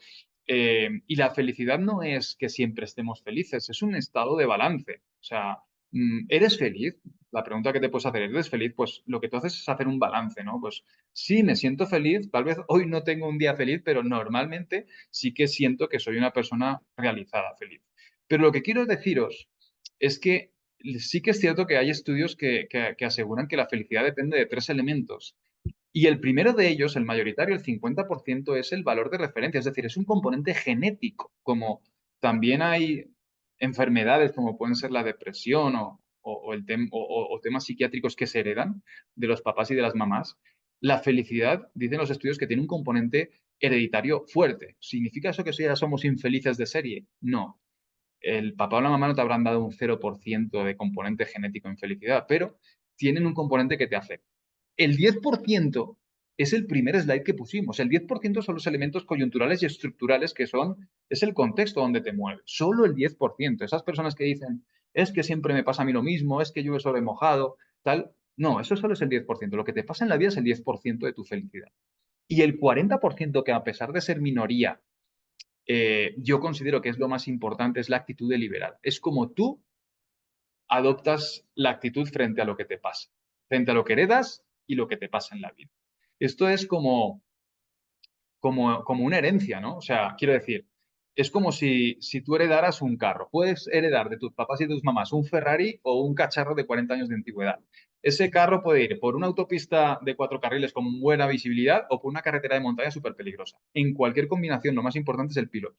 Y la felicidad no es que siempre estemos felices, es un estado de balance. O sea, ¿eres feliz? La pregunta que te puedes hacer, ¿eres feliz? Pues lo que tú haces es hacer un balance, ¿no? Pues sí, me siento feliz, tal vez hoy no tengo un día feliz, pero normalmente sí que siento que soy una persona realizada, feliz. Pero lo que quiero deciros es que sí que es cierto que hay estudios que aseguran que la felicidad depende de 3 elementos. Y el primero de ellos, el mayoritario, el 50%, es el valor de referencia, es decir, es un componente genético, como también hay enfermedades como pueden ser la depresión o temas psiquiátricos que se heredan de los papás y de las mamás. La felicidad, dicen los estudios, que tiene un componente hereditario fuerte. ¿Significa eso que ya somos infelices de serie? No. El papá o la mamá no te habrán dado un 0% de componente genético en felicidad, pero tienen un componente que te afecta. El 10% es el primer slide que pusimos. El 10% son los elementos coyunturales y estructurales es el contexto donde te mueves. Solo el 10%. Esas personas que dicen, es que siempre me pasa a mí lo mismo, es que llueve sobre mojado, tal. No, eso solo es el 10%. Lo que te pasa en la vida es el 10% de tu felicidad. Y el 40%, que a pesar de ser minoría, yo considero que es lo más importante, es la actitud deliberada. Es como tú adoptas la actitud frente a lo que te pasa, frente a lo que heredas y lo que te pasa en la vida. Esto es como una herencia, ¿no? O sea, quiero decir, es como si tú heredaras un carro. Puedes heredar de tus papás y tus mamás un Ferrari o un cacharro de 40 años de antigüedad. Ese carro puede ir por una autopista de 4 carriles con buena visibilidad o por una carretera de montaña súper peligrosa. En cualquier combinación, lo más importante es el piloto.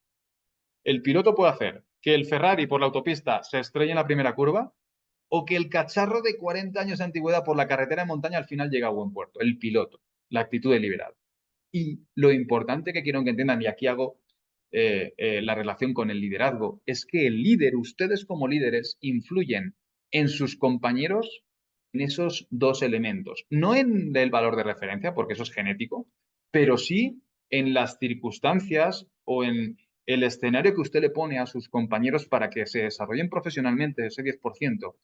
El piloto puede hacer que el Ferrari por la autopista se estrelle en la primera curva o que el cacharro de 40 años de antigüedad por la carretera de montaña al final llegue a buen puerto. El piloto, la actitud deliberada. Y lo importante que quiero que entiendan, y aquí hago la relación con el liderazgo, es que el líder, ustedes como líderes, influyen en sus compañeros en esos dos elementos. No en el valor de referencia, porque eso es genético, pero sí en las circunstancias o en el escenario que usted le pone a sus compañeros para que se desarrollen profesionalmente ese 10%.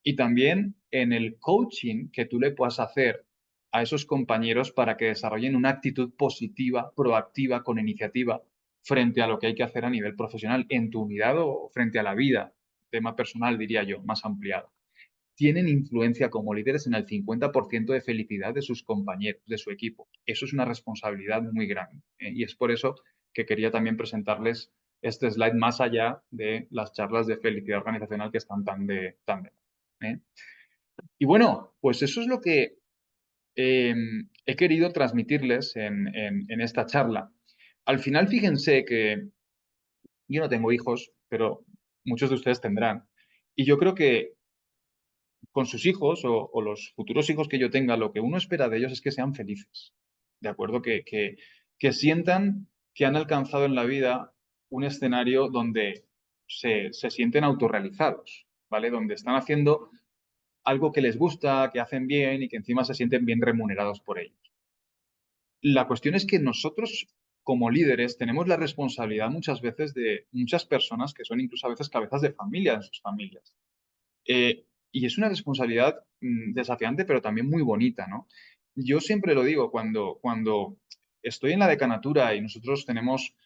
Y también en el coaching que tú le puedas hacer a esos compañeros para que desarrollen una actitud positiva, proactiva, con iniciativa, frente a lo que hay que hacer a nivel profesional en tu unidad o frente a la vida, tema personal, diría yo, más ampliado. Tienen influencia como líderes en el 50% de felicidad de sus compañeros, de su equipo. Eso es una responsabilidad muy grande. Y es por eso que quería también presentarles este slide más allá de las charlas de felicidad organizacional que están tan de ¿eh? Y bueno, pues eso es lo que he querido transmitirles en esta charla. Al final, fíjense que yo no tengo hijos, pero muchos de ustedes tendrán. Y yo creo que con sus hijos o los futuros hijos que yo tenga, lo que uno espera de ellos es que sean felices, ¿de acuerdo? Que sientan que han alcanzado en la vida un escenario donde se sienten autorrealizados, ¿vale? Donde están haciendo algo que les gusta, que hacen bien y que encima se sienten bien remunerados por ello. La cuestión es que nosotros, como líderes, tenemos la responsabilidad muchas veces de muchas personas que son incluso a veces cabezas de familia en sus familias. Y es una responsabilidad desafiante, pero también muy bonita, ¿no? Yo siempre lo digo, cuando estoy en la decanatura y nosotros tenemos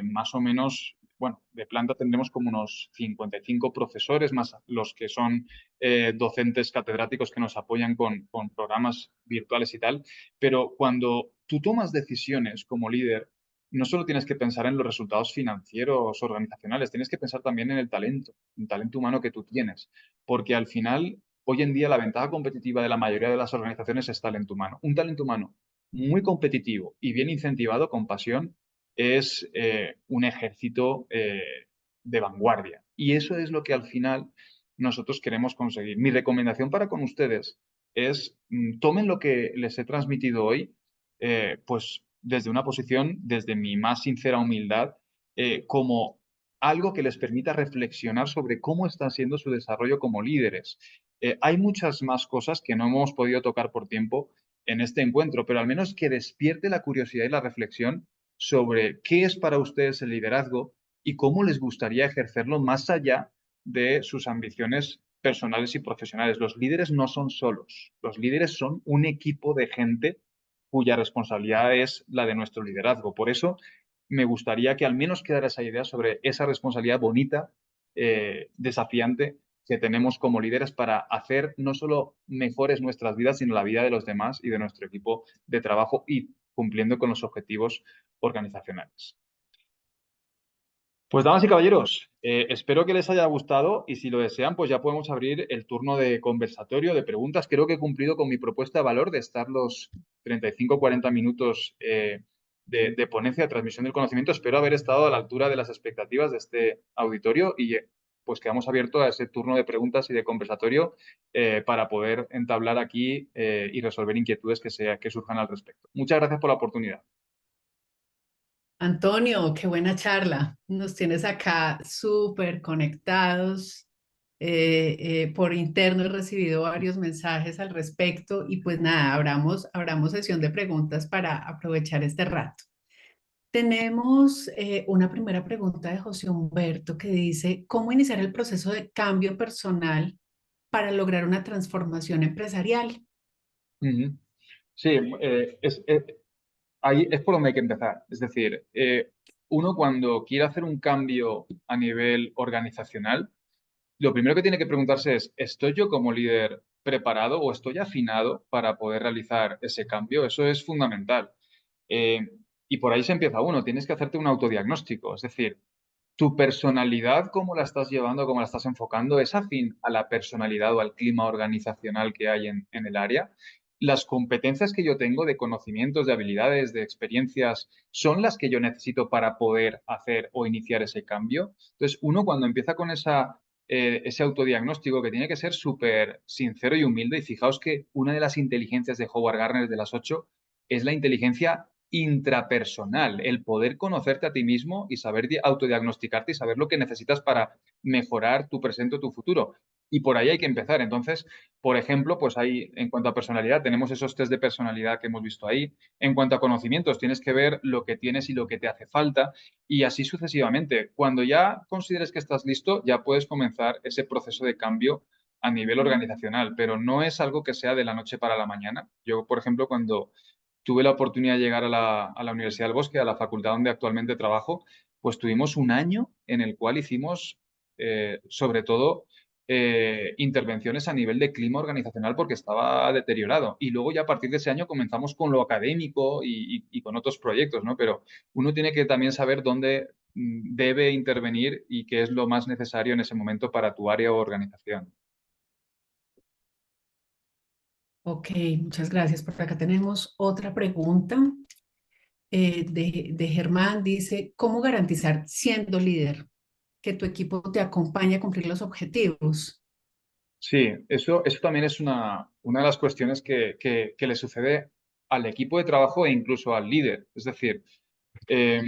más o menos, bueno, de planta tendremos como unos 55 profesores, más los que son docentes catedráticos que nos apoyan con programas virtuales y tal, pero cuando tú tomas decisiones como líder, no solo tienes que pensar en los resultados financieros, organizacionales, tienes que pensar también en el talento humano que tú tienes, porque al final, hoy en día, la ventaja competitiva de la mayoría de las organizaciones es talento humano. Un talento humano muy competitivo y bien incentivado, con pasión, es un ejército de vanguardia. Y eso es lo que al final nosotros queremos conseguir. Mi recomendación para con ustedes es tomen lo que les he transmitido hoy, pues desde una posición, desde mi más sincera humildad, como algo que les permita reflexionar sobre cómo está siendo su desarrollo como líderes. Hay muchas más cosas que no hemos podido tocar por tiempo en este encuentro, pero al menos que despierte la curiosidad y la reflexión sobre qué es para ustedes el liderazgo y cómo les gustaría ejercerlo más allá de sus ambiciones personales y profesionales. Los líderes no son solos, los líderes son un equipo de gente cuya responsabilidad es la de nuestro liderazgo. Por eso me gustaría que al menos quedara esa idea sobre esa responsabilidad bonita, desafiante que tenemos como líderes para hacer no solo mejores nuestras vidas, sino la vida de los demás y de nuestro equipo de trabajo y cumpliendo con los objetivos organizacionales. Pues damas y caballeros, espero que les haya gustado y si lo desean, pues ya podemos abrir el turno de conversatorio, de preguntas. Creo que he cumplido con mi propuesta de valor de estar los 35-40 minutos de ponencia de transmisión del conocimiento. Espero haber estado a la altura de las expectativas de este auditorio y pues quedamos abiertos a ese turno de preguntas y de conversatorio para poder entablar aquí y resolver inquietudes que surjan al respecto. Muchas gracias por la oportunidad. Antonio, qué buena charla. Nos tienes acá súper conectados. Por interno he recibido varios mensajes al respecto y pues nada, abramos sesión de preguntas para aprovechar este rato. Tenemos una primera pregunta de José Humberto que dice, ¿cómo iniciar el proceso de cambio personal para lograr una transformación empresarial? Ujú. Sí, ahí es por donde hay que empezar. Es decir, uno cuando quiere hacer un cambio a nivel organizacional, lo primero que tiene que preguntarse es, ¿estoy yo como líder preparado o estoy afinado para poder realizar ese cambio? Eso es fundamental. Eh, y por ahí se empieza uno, tienes que hacerte un autodiagnóstico, es decir, tu personalidad, cómo la estás llevando, cómo la estás enfocando, es afín a la personalidad o al clima organizacional que hay en el área. Las competencias que yo tengo de conocimientos, de habilidades, de experiencias, son las que yo necesito para poder hacer o iniciar ese cambio. Entonces, uno cuando empieza con ese autodiagnóstico que tiene que ser súper sincero y humilde, y fijaos que una de las inteligencias de Howard Gardner de las 8 es la inteligencia intrapersonal, el poder conocerte a ti mismo y saber autodiagnosticarte y saber lo que necesitas para mejorar tu presente o tu futuro. Y por ahí hay que empezar. Entonces, por ejemplo, pues ahí, en cuanto a personalidad, tenemos esos test de personalidad que hemos visto ahí. En cuanto a conocimientos, tienes que ver lo que tienes y lo que te hace falta y así sucesivamente. Cuando ya consideres que estás listo, ya puedes comenzar ese proceso de cambio a nivel organizacional, pero no es algo que sea de la noche para la mañana. Yo, por ejemplo, cuando tuve la oportunidad de llegar a la Universidad del Bosque, a la facultad donde actualmente trabajo, pues tuvimos un año en el cual hicimos, sobre todo, intervenciones a nivel de clima organizacional porque estaba deteriorado. Y luego ya a partir de ese año comenzamos con lo académico y con otros proyectos, ¿no? Pero uno tiene que también saber dónde debe intervenir y qué es lo más necesario en ese momento para tu área o organización. Ok, muchas gracias. Por acá tenemos otra pregunta de Germán. Dice, ¿cómo garantizar siendo líder que tu equipo te acompañe a cumplir los objetivos? Sí, eso también es una de las cuestiones que le sucede al equipo de trabajo e incluso al líder. Es decir, eh,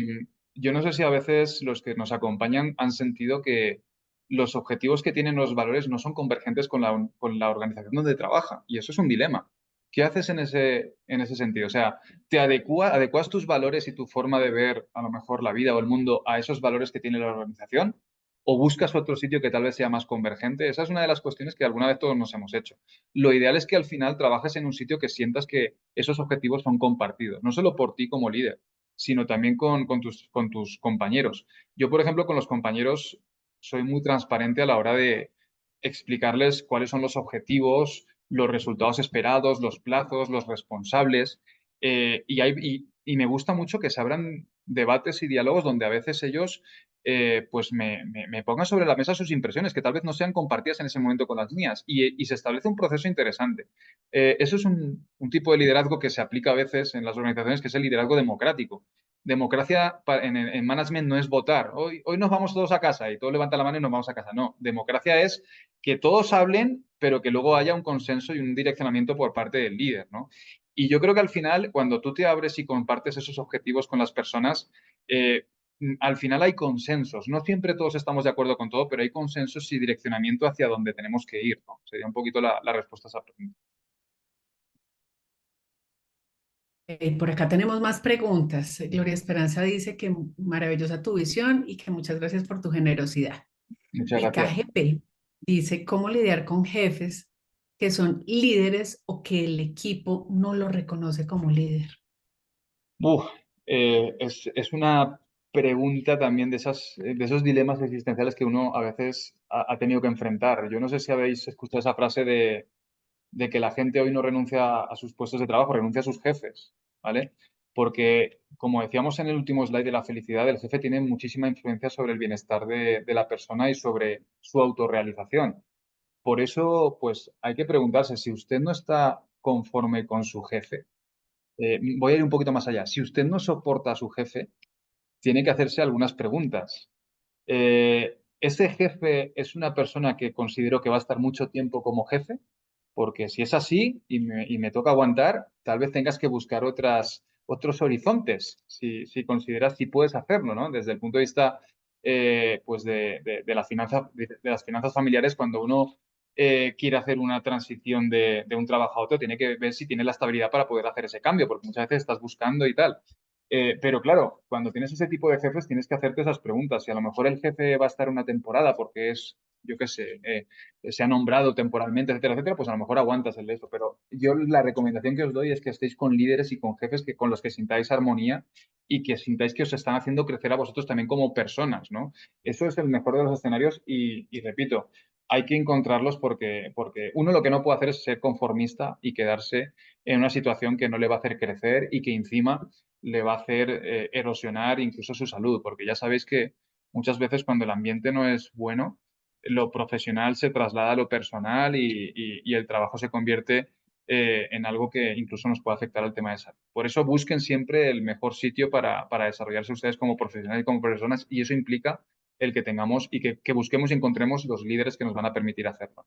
yo no sé si a veces los que nos acompañan han sentido que los objetivos que tienen los valores no son convergentes con la organización donde trabaja. Y eso es un dilema. ¿Qué haces en ese sentido? O sea, adecuas tus valores y tu forma de ver a lo mejor la vida o el mundo a esos valores que tiene la organización? ¿O buscas otro sitio que tal vez sea más convergente? Esa es una de las cuestiones que alguna vez todos nos hemos hecho. Lo ideal es que al final trabajes en un sitio que sientas que esos objetivos son compartidos, no solo por ti como líder, sino también con tus compañeros. Yo, por ejemplo, con los compañeros soy muy transparente a la hora de explicarles cuáles son los objetivos, los resultados esperados, los plazos, los responsables. Y me gusta mucho que se abran debates y diálogos donde a veces ellos pues me pongan sobre la mesa sus impresiones, que tal vez no sean compartidas en ese momento con las mías, y se establece un proceso interesante. Eso es un tipo de liderazgo que se aplica a veces en las organizaciones, que es el liderazgo democrático. Democracia en management no es votar. Hoy nos vamos todos a casa y todos levantan la mano y nos vamos a casa. No, democracia es que todos hablen, pero que luego haya un consenso y un direccionamiento por parte del líder, ¿no? Y yo creo que al final, cuando tú te abres y compartes esos objetivos con las personas, al final hay consensos. No siempre todos estamos de acuerdo con todo, pero hay consensos y direccionamiento hacia donde tenemos que ir, ¿no? Sería un poquito la respuesta a esa pregunta. Por acá tenemos más preguntas. Gloria Esperanza dice que maravillosa tu visión y que muchas gracias por tu generosidad. Muchas Y gracias. KGP dice, ¿cómo lidiar con jefes que son líderes o que el equipo no lo reconoce como líder? Uf, es una pregunta también de esos dilemas existenciales que uno a veces ha tenido que enfrentar. Yo no sé si habéis escuchado esa frase de que la gente hoy no renuncia a sus puestos de trabajo, renuncia a sus jefes, ¿vale? Porque, como decíamos en el último slide de la felicidad, el jefe tiene muchísima influencia sobre el bienestar de la persona y sobre su autorrealización. Por eso, pues hay que preguntarse si usted no está conforme con su jefe. Voy a ir un poquito más allá. Si usted no soporta a su jefe, tiene que hacerse algunas preguntas. ¿Ese jefe es una persona que considero que va a estar mucho tiempo como jefe? Porque si es así y me toca aguantar, tal vez tengas que buscar otros horizontes, si consideras si puedes hacerlo, ¿no? Desde el punto de vista pues de la finanza, de las finanzas familiares, cuando uno quiere hacer una transición de un trabajo a otro, tiene que ver si tiene la estabilidad para poder hacer ese cambio, porque muchas veces estás buscando y tal. Pero claro, cuando tienes ese tipo de jefes, tienes que hacerte esas preguntas. Si a lo mejor el jefe va a estar una temporada porque es, yo qué sé, se ha nombrado temporalmente, etcétera, etcétera, pues a lo mejor aguantas el de eso. Pero yo la recomendación que os doy es que estéis con líderes y con jefes con los que sintáis armonía y que sintáis que os están haciendo crecer a vosotros también como personas, ¿no? Eso es el mejor de los escenarios y repito, hay que encontrarlos porque uno lo que no puede hacer es ser conformista y quedarse en una situación que no le va a hacer crecer y que encima le va a hacer erosionar incluso su salud, porque ya sabéis que muchas veces cuando el ambiente no es bueno, lo profesional se traslada a lo personal y el trabajo se convierte en algo que incluso nos puede afectar al tema de salud. Por eso busquen siempre el mejor sitio para desarrollarse ustedes como profesionales y como personas y eso implica el que tengamos y que busquemos y encontremos los líderes que nos van a permitir hacerlo.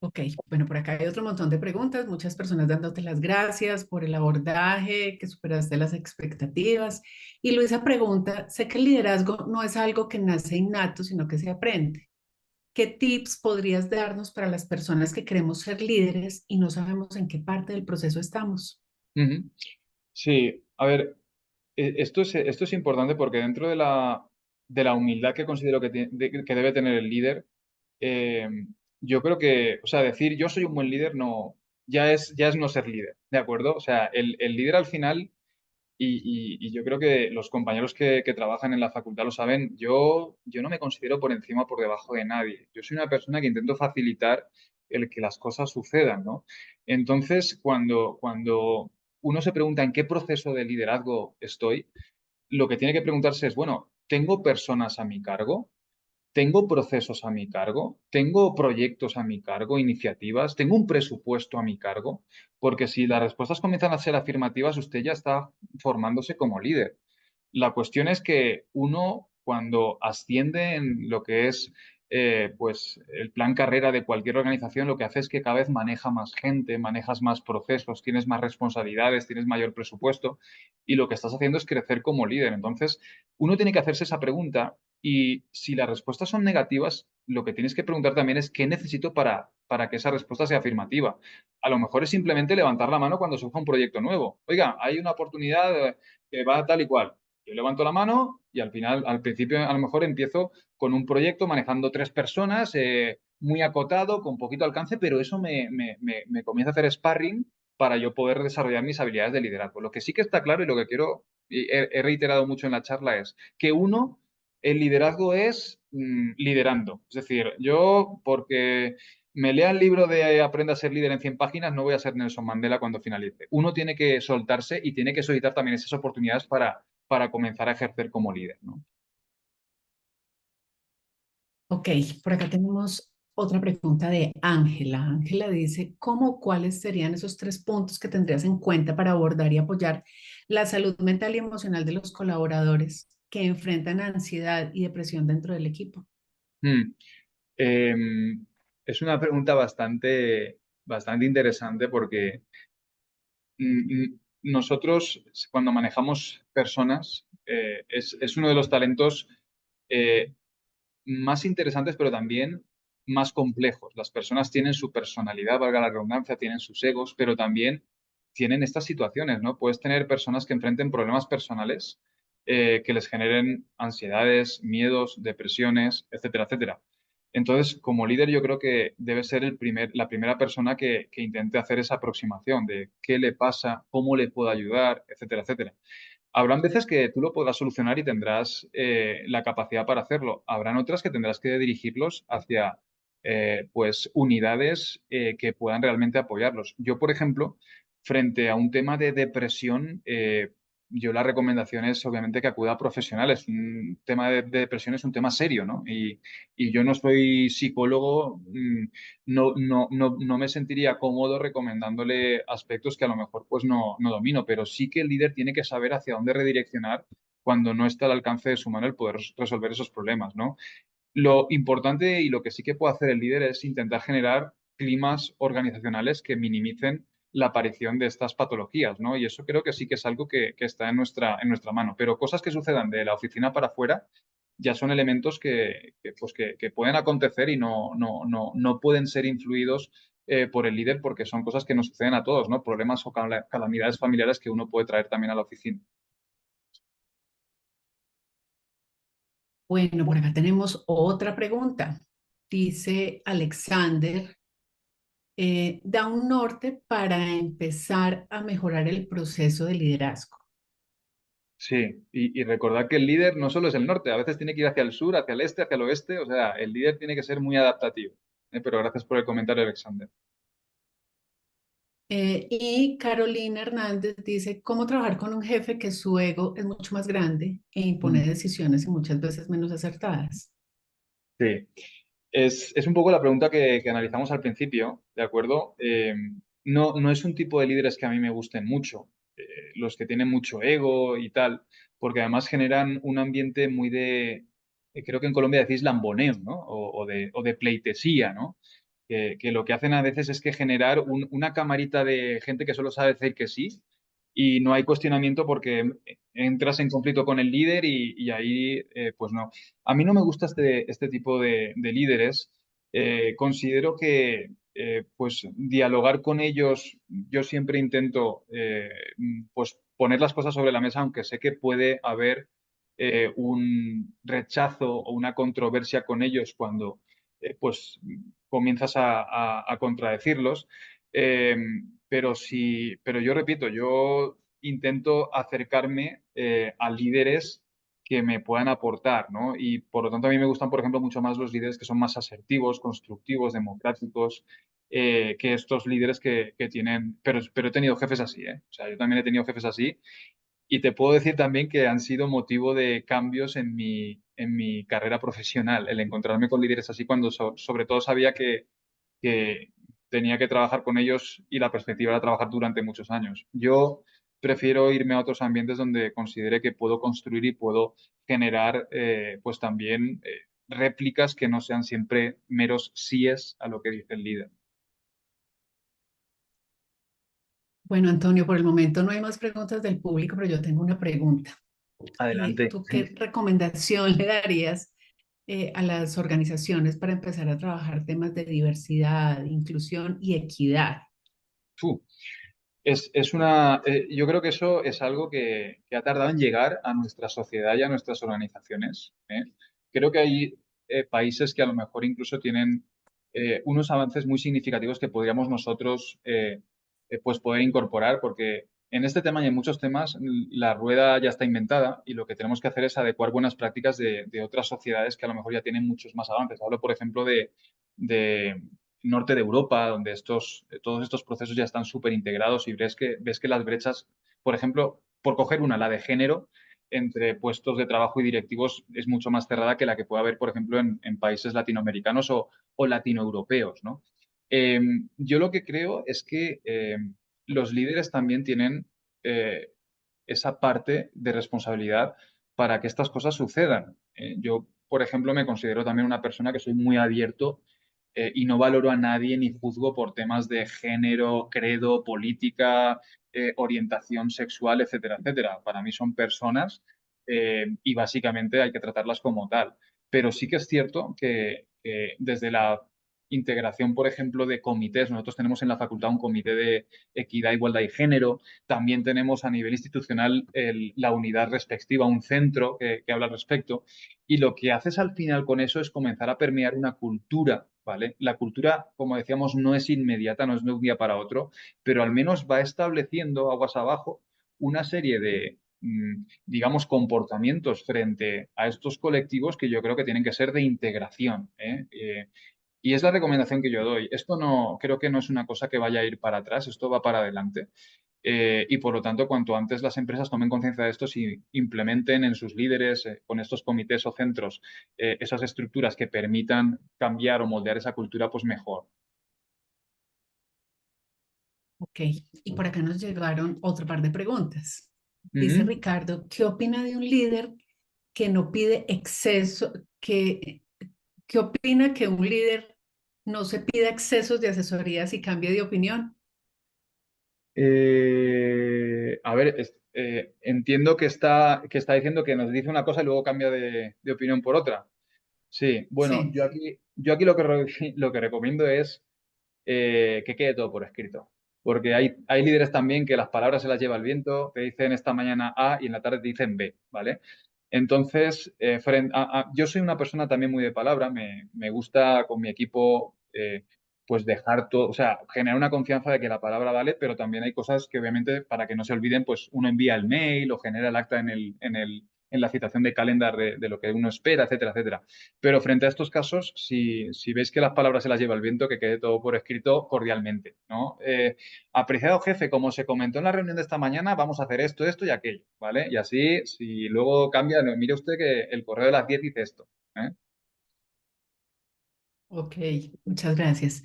Ok, bueno, por acá hay otro montón de preguntas, muchas personas dándote las gracias por el abordaje, que superaste las expectativas. Y Luisa pregunta, sé que el liderazgo no es algo que nace innato, sino que se aprende. ¿qué tips podrías darnos para las personas que queremos ser líderes y no sabemos en qué parte del proceso estamos? Ujú. Sí, a ver, esto es importante porque dentro de la humildad que considero que debe tener el líder, eh, yo creo que, o sea, decir yo soy un buen líder no, ya es no ser líder, ¿de acuerdo? O sea, el líder al final, y yo creo que los compañeros que trabajan en la facultad lo saben, yo no me considero por encima o por debajo de nadie. Yo soy una persona que intento facilitar el que las cosas sucedan, ¿no? Entonces, cuando uno se pregunta en qué proceso de liderazgo estoy, lo que tiene que preguntarse es, bueno, ¿tengo personas a mi cargo? ¿Tengo procesos a mi cargo? ¿Tengo proyectos a mi cargo? ¿Iniciativas? ¿Tengo un presupuesto a mi cargo? Porque si las respuestas comienzan a ser afirmativas, usted ya está formándose como líder. La cuestión es que uno, cuando asciende en lo que es pues el plan carrera de cualquier organización, lo que hace es que cada vez maneja más gente, manejas más procesos, tienes más responsabilidades, tienes mayor presupuesto y lo que estás haciendo es crecer como líder. Entonces, uno tiene que hacerse esa pregunta y si las respuestas son negativas, lo que tienes que preguntar también es qué necesito para que esa respuesta sea afirmativa. A lo mejor es simplemente levantar la mano cuando surja un proyecto nuevo. Oiga, hay una oportunidad que va tal y cual. Yo levanto la mano y al final, al principio, a lo mejor empiezo con un proyecto manejando 3 personas, muy acotado, con poquito alcance, pero eso me comienza a hacer sparring para yo poder desarrollar mis habilidades de liderazgo. Lo que sí que está claro y lo que quiero, y he reiterado mucho en la charla es que uno, el liderazgo es liderando. Es decir, yo porque me lea el libro de Aprenda a ser líder en 100 páginas, no voy a ser Nelson Mandela cuando finalice. Uno tiene que soltarse y tiene que solicitar también esas oportunidades para comenzar a ejercer como líder, ¿no? Ok, por acá tenemos otra pregunta de Ángela. Ángela dice, ¿cuáles serían esos 3 puntos que tendrías en cuenta para abordar y apoyar la salud mental y emocional de los colaboradores que enfrentan ansiedad y depresión dentro del equipo? Mm. Eh, es una pregunta bastante interesante porque nosotros cuando manejamos personas es uno de los talentos eh, más interesantes, pero también más complejos. Las personas tienen su personalidad, valga la redundancia, tienen sus egos, pero también tienen estas situaciones, ¿no? Puedes tener personas que enfrenten problemas personales que les generen ansiedades, miedos, depresiones, etcétera, etcétera. Entonces, como líder, yo creo que debe ser la primera persona que intente hacer esa aproximación de qué le pasa, cómo le puedo ayudar, etcétera, etcétera. Habrán veces que tú lo podrás solucionar y tendrás la capacidad para hacerlo. Habrán otras que tendrás que dirigirlos hacia pues unidades que puedan realmente apoyarlos. Yo, por ejemplo, frente a un tema de depresión, yo la recomendación es obviamente que acuda a profesionales. Un tema de depresión es un tema serio, ¿no? Y yo no soy psicólogo, no me sentiría cómodo recomendándole aspectos que a lo mejor pues no domino, pero sí que el líder tiene que saber hacia dónde redireccionar cuando no está al alcance de su mano el poder resolver esos problemas, ¿no? Lo importante y lo que sí que puede hacer el líder es intentar generar climas organizacionales que minimicen la aparición de estas patologías, ¿no? Y eso creo que sí que es algo que está en nuestra mano. Pero cosas que sucedan de la oficina para afuera ya son elementos que pueden acontecer y no pueden ser influidos por el líder porque son cosas que nos suceden a todos, ¿no? Problemas o calamidades familiares que uno puede traer también a la oficina. Bueno, por acá tenemos otra pregunta. Dice Alexander, da un norte para empezar a mejorar el proceso de liderazgo. Sí, y recordar que el líder no solo es el norte, a veces tiene que ir hacia el sur, hacia el este, hacia el oeste, o sea, el líder tiene que ser muy adaptativo. Pero gracias por el comentario, Alexander. Y Carolina Hernández dice, ¿cómo trabajar con un jefe que su ego es mucho más grande e impone Mm. decisiones y muchas veces menos acertadas? Sí, es un poco la pregunta que analizamos al principio, ¿de acuerdo? No es un tipo de líderes que a mí me gusten mucho, los que tienen mucho ego y tal, porque además generan un ambiente muy creo que en Colombia decís lamboneo, ¿no? O de pleitesía, ¿no? Que lo que hacen a veces es que generar una camarita de gente que solo sabe decir que sí y no hay cuestionamiento porque entras en conflicto con el líder y ahí, pues no. A mí no me gusta este tipo de líderes Considero que pues dialogar con ellos, yo siempre intento pues poner las cosas sobre la mesa, aunque sé que puede haber un rechazo o una controversia con ellos cuando pues comienzas a contradecirlos. Eh, pero yo repito, yo intento acercarme a líderes que me puedan aportar, ¿no? Y por lo tanto a mí me gustan, por ejemplo, mucho más los líderes que son más asertivos, constructivos, democráticos, que estos líderes que tienen, pero he tenido jefes así, ¿eh? O sea, yo también he tenido jefes así y te puedo decir también que han sido motivo de cambios en mi carrera profesional, el encontrarme con líderes así cuando sobre todo sabía que tenía que trabajar con ellos y la perspectiva era trabajar durante muchos años. Yo prefiero irme a otros ambientes donde considere que puedo construir y puedo generar pues también réplicas que no sean siempre meros síes a lo que dice el líder. Bueno, Antonio, por el momento no hay más preguntas del público, pero yo tengo una pregunta. Adelante. ¿Tú qué recomendación le darías a las organizaciones para empezar a trabajar temas de diversidad, inclusión y equidad? Tú. Yo creo que eso es algo que ha tardado en llegar a nuestra sociedad y a nuestras organizaciones, ¿eh? Creo que hay países que a lo mejor incluso tienen unos avances muy significativos que podríamos nosotros pues poder incorporar, porque en este tema y en muchos temas la rueda ya está inventada y lo que tenemos que hacer es adecuar buenas prácticas de otras sociedades que a lo mejor ya tienen muchos más avances. Hablo, por ejemplo, de norte de Europa, donde todos estos procesos ya están súper integrados y ves que las brechas, por ejemplo, por coger una, la de género, entre puestos de trabajo y directivos es mucho más cerrada que la que puede haber, por ejemplo, en países latinoamericanos o latinoeuropeos, ¿no? Eh, yo lo que creo es que los líderes también tienen eh, esa parte de responsabilidad para que estas cosas sucedan. Yo, por ejemplo, me considero también una persona que soy muy abierto y no valoro a nadie ni juzgo por temas de género, credo, política, orientación sexual, etcétera, etcétera. Para mí son personas y básicamente hay que tratarlas como tal. Pero sí que es cierto que desde la integración, por ejemplo, de comités, nosotros tenemos en la facultad un comité de equidad, igualdad y género, también tenemos a nivel institucional la unidad respectiva, un centro que habla al respecto. Y lo que haces al final con eso es comenzar a permear una cultura, ¿vale? La cultura, como decíamos, no es inmediata, no es de un día para otro, pero al menos va estableciendo aguas abajo una serie de, digamos, comportamientos frente a estos colectivos que yo creo que tienen que ser de integración, ¿eh? Y es la recomendación que yo doy. Esto no, creo que no es una cosa que vaya a ir para atrás, esto va para adelante. Y por lo tanto, cuanto antes las empresas tomen conciencia de esto, si implementen en sus líderes, con estos comités o centros, esas estructuras que permitan cambiar o moldear esa cultura, pues mejor. Ok, y por acá nos llegaron otro par de preguntas. Dice Ujú. Ricardo, ¿qué opina de un líder que no pide exceso, qué opina que un líder no se pida excesos de asesorías y cambie de opinión? A ver, entiendo que está diciendo que nos dice una cosa y luego cambia de opinión por otra. Sí, bueno, Sí. yo aquí lo que, lo que recomiendo es que quede todo por escrito. Porque hay líderes también que las palabras se las lleva el viento, te dicen esta mañana A y en la tarde te dicen B, ¿vale? Entonces, yo soy una persona también muy de palabra, me gusta con mi equipo pues dejar todo, o sea, generar una confianza de que la palabra vale, pero también hay cosas que obviamente para que no se olviden, pues uno envía el mail o genera el acta en la citación de calendar de lo que uno espera, etcétera, etcétera. Pero frente a estos casos, si veis que las palabras se las lleva el viento, que quede todo por escrito cordialmente, ¿no? Apreciado jefe, como se comentó en la reunión de esta mañana, vamos a hacer esto, esto y aquello, ¿vale? Y así, si luego cambia, no, mire usted que el correo de las 10 dice esto, ¿eh? Ok, muchas gracias.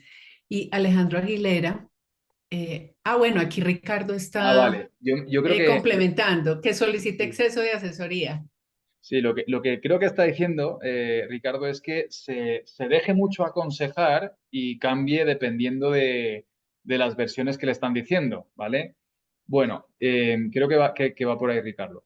Y Alejandro Aguilera, bueno, aquí Ricardo Ah, está vale. Yo creo complementando, que solicite sí, exceso de asesoría. sí, lo que creo que está diciendo Ricardo es que se deje mucho aconsejar y cambie dependiendo de las versiones que le están diciendo, ¿vale? Bueno, creo que va por ahí, Ricardo.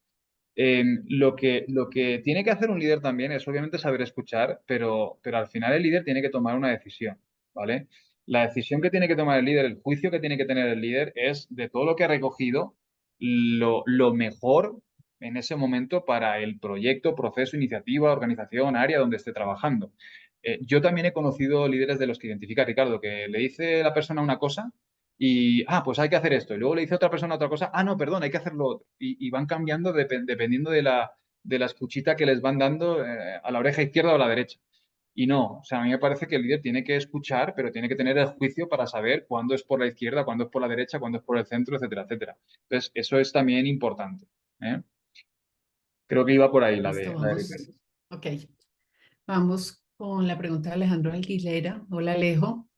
Lo que tiene que hacer un líder también es obviamente saber escuchar, pero al final el líder tiene que tomar una decisión, ¿vale? La decisión que tiene que tomar el líder, el juicio que tiene que tener el líder es de todo lo que ha recogido, lo mejor en ese momento para el proyecto, proceso, iniciativa, organización, área donde esté trabajando. Yo también he conocido líderes de los que identifica Ricardo, que le dice la persona una cosa y, pues hay que hacer esto. Y luego le dice a otra persona otra cosa, no, perdón, hay que hacerlo otro. Y van cambiando dependiendo de la escuchita que les van dando a la oreja izquierda o a la derecha. Y no, o sea, a mí me parece que el líder tiene que escuchar, pero tiene que tener el juicio para saber cuándo es por la izquierda, cuándo es por la derecha, cuándo es por el centro, etcétera, etcétera. Entonces, eso es también importante. ¿eh? Creo que iba por ahí la Listo, de, la de Ricardo. vamos. Ok, vamos con la pregunta de Alejandro Aguilera. Hola, Alejo.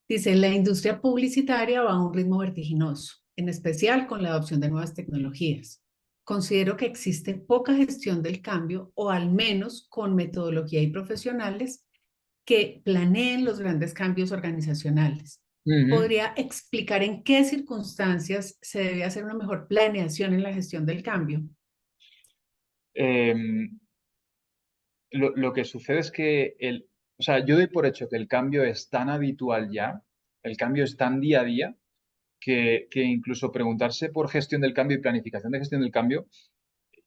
Dice, la industria publicitaria va a un ritmo vertiginoso, en especial con la adopción de nuevas tecnologías. Considero que existe poca gestión del cambio, o al menos con metodología y profesionales que planeen los grandes cambios organizacionales. Ujú. ¿Podría explicar en qué circunstancias se debe hacer una mejor planeación en la gestión del cambio? Em, lo que sucede es que o sea, yo doy por hecho que el cambio es tan habitual ya, el cambio es tan día a día, que incluso preguntarse por gestión del cambio y planificación de gestión del cambio,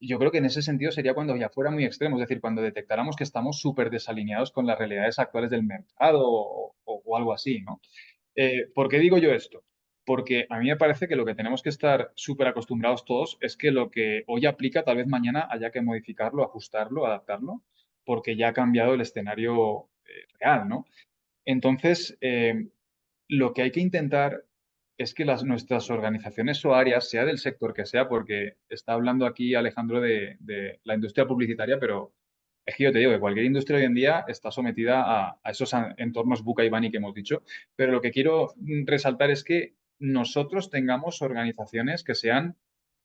yo creo que en ese sentido sería cuando ya fuera muy extremo, es decir, cuando detectáramos que estamos súper desalineados con las realidades actuales del mercado o algo así, ¿no? ¿Por qué digo yo esto? Porque a mí me parece que lo que tenemos que estar súper acostumbrados todos es que lo que hoy aplica, tal vez mañana haya que modificarlo, ajustarlo, adaptarlo, porque ya ha cambiado el escenario real, ¿no? Entonces, lo que hay que intentar es que nuestras organizaciones o áreas, sea del sector que sea, porque está hablando aquí Alejandro de la industria publicitaria, pero es que yo te digo que cualquier industria hoy en día está sometida a esos entornos Buca y Bani que hemos dicho, pero lo que quiero resaltar es que nosotros tengamos organizaciones que sean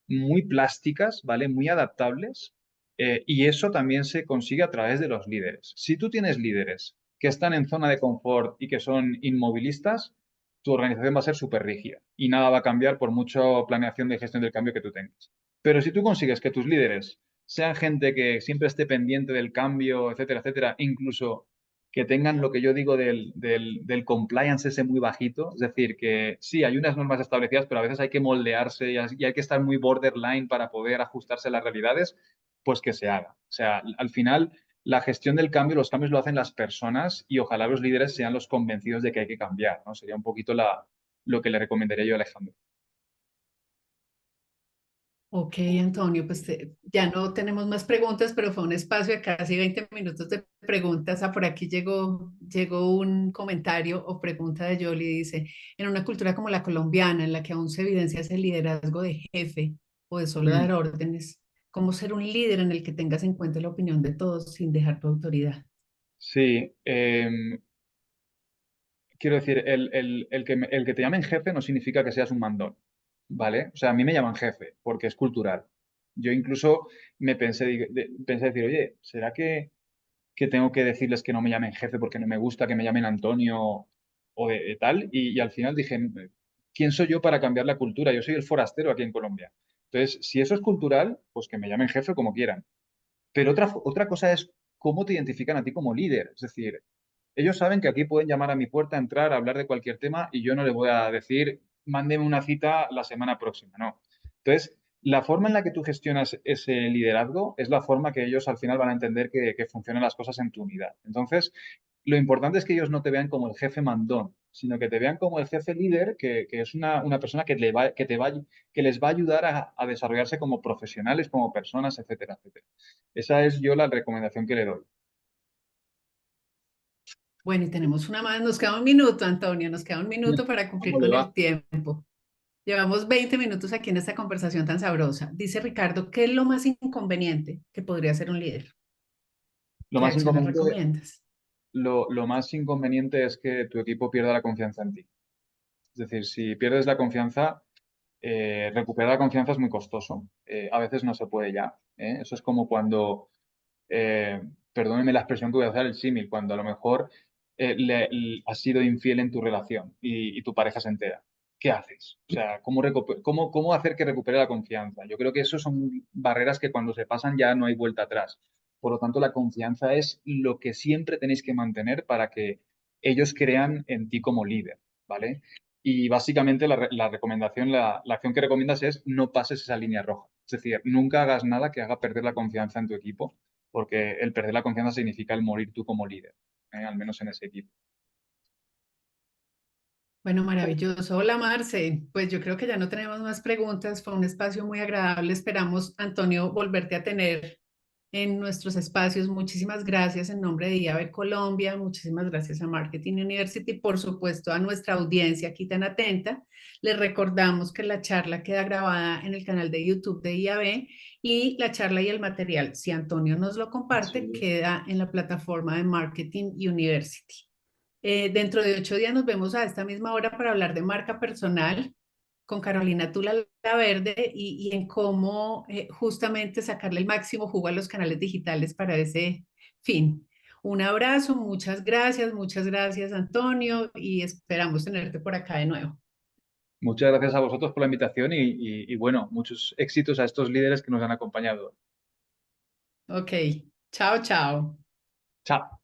muy plásticas, ¿vale? Muy adaptables, y eso también se consigue a través de los líderes. Si tú tienes líderes que están en zona de confort y que son inmovilistas, tu organización va a ser súper rígida y nada va a cambiar por mucha planeación de gestión del cambio que tú tengas. Pero si tú consigues que tus líderes sean gente que siempre esté pendiente del cambio, etcétera, etcétera, incluso que tengan lo que yo digo del compliance ese muy bajito, es decir, que sí, hay unas normas establecidas, pero a veces hay que moldearse y hay que estar muy borderline para poder ajustarse a las realidades, pues que se haga. O sea, al final, la gestión del cambio, los cambios lo hacen las personas y ojalá los líderes sean los convencidos de que hay que cambiar, ¿no? Sería un poquito lo que le recomendaría yo a Alejandro. Ok, Antonio, pues ya no tenemos más preguntas, pero fue un espacio de casi 20 minutos de preguntas. Por aquí llegó un comentario o pregunta de Yoli, dice, en una cultura como la colombiana, en la que aún se evidencia ese liderazgo de jefe o de solo Mm. dar órdenes, ¿cómo ser un líder en el que tengas en cuenta la opinión de todos sin dejar tu autoridad? Sí, quiero decir, el que te llamen jefe no significa que seas un mandón, ¿vale? O sea, a mí me llaman jefe porque es cultural. Yo incluso pensé decir, oye, ¿será que tengo que decirles que no me llamen jefe porque no me gusta que me llamen Antonio o de tal? Y al final dije, ¿quién soy yo para cambiar la cultura? Yo soy el forastero aquí en Colombia. Entonces, si eso es cultural, pues que me llamen jefe como quieran. Pero otra cosa es cómo te identifican a ti como líder. Es decir, ellos saben que aquí pueden llamar a mi puerta, entrar, hablar de cualquier tema y yo no les voy a decir, mándeme una cita la semana próxima, no. Entonces, la forma en la que tú gestionas ese liderazgo es la forma que ellos al final van a entender que funcionan las cosas en tu unidad. Entonces, lo importante es que ellos no te vean como el jefe mandón, sino que te vean como el jefe líder, que es una persona que les va a ayudar a desarrollarse como profesionales, como personas, etcétera, etcétera. Esa es yo la recomendación que le doy. Bueno, y tenemos una más, nos queda un minuto, Antonio, nos queda un minuto para cumplir ¿Cómo le con va? el tiempo. Llevamos 20 minutos aquí en esta conversación tan sabrosa. Dice Ricardo, ¿qué es lo más inconveniente que podría ser un líder? Lo ¿Qué más acciones inconveniente recomiendas? lo más inconveniente es que tu equipo pierda la confianza en ti. Es decir, si pierdes la confianza, recuperar la confianza es muy costoso. A veces no se puede ya. Eso es como cuando, eh, perdónenme la expresión que voy a usar, el símil, cuando a lo mejor has sido infiel en tu relación y tu pareja se entera. ¿qué haces? O sea, ¿cómo hacer que recupere la confianza? Yo creo que eso son barreras que cuando se pasan ya no hay vuelta atrás. Por lo tanto, la confianza es lo que siempre tenéis que mantener para que ellos crean en ti como líder, ¿vale? Y básicamente la recomendación, la acción que recomiendas es no pases esa línea roja. Es decir, nunca hagas nada que haga perder la confianza en tu equipo, porque el perder la confianza significa el morir tú como líder, al menos en ese equipo. Bueno, maravilloso. Hola, Marce. Pues yo creo que ya no tenemos más preguntas. Fue un espacio muy agradable. Esperamos, Antonio, volverte a tener en nuestros espacios. Muchísimas gracias en nombre de IAB Colombia. Muchísimas gracias a Marketing University. Por supuesto, a nuestra audiencia aquí tan atenta. Les recordamos que la charla queda grabada en el canal de YouTube de IAB y la charla y el material, si Antonio nos lo comparte, Sí. queda en la plataforma de Marketing University. Dentro de 8 días nos vemos a esta misma hora para hablar de marca personal con Carolina Tula la Verde y en cómo justamente sacarle el máximo jugo a los canales digitales para ese fin. Un abrazo, muchas gracias Antonio y esperamos tenerte por acá de nuevo. Muchas gracias a vosotros por la invitación y bueno, muchos éxitos a estos líderes que nos han acompañado. Ok, chao, chao. Chao.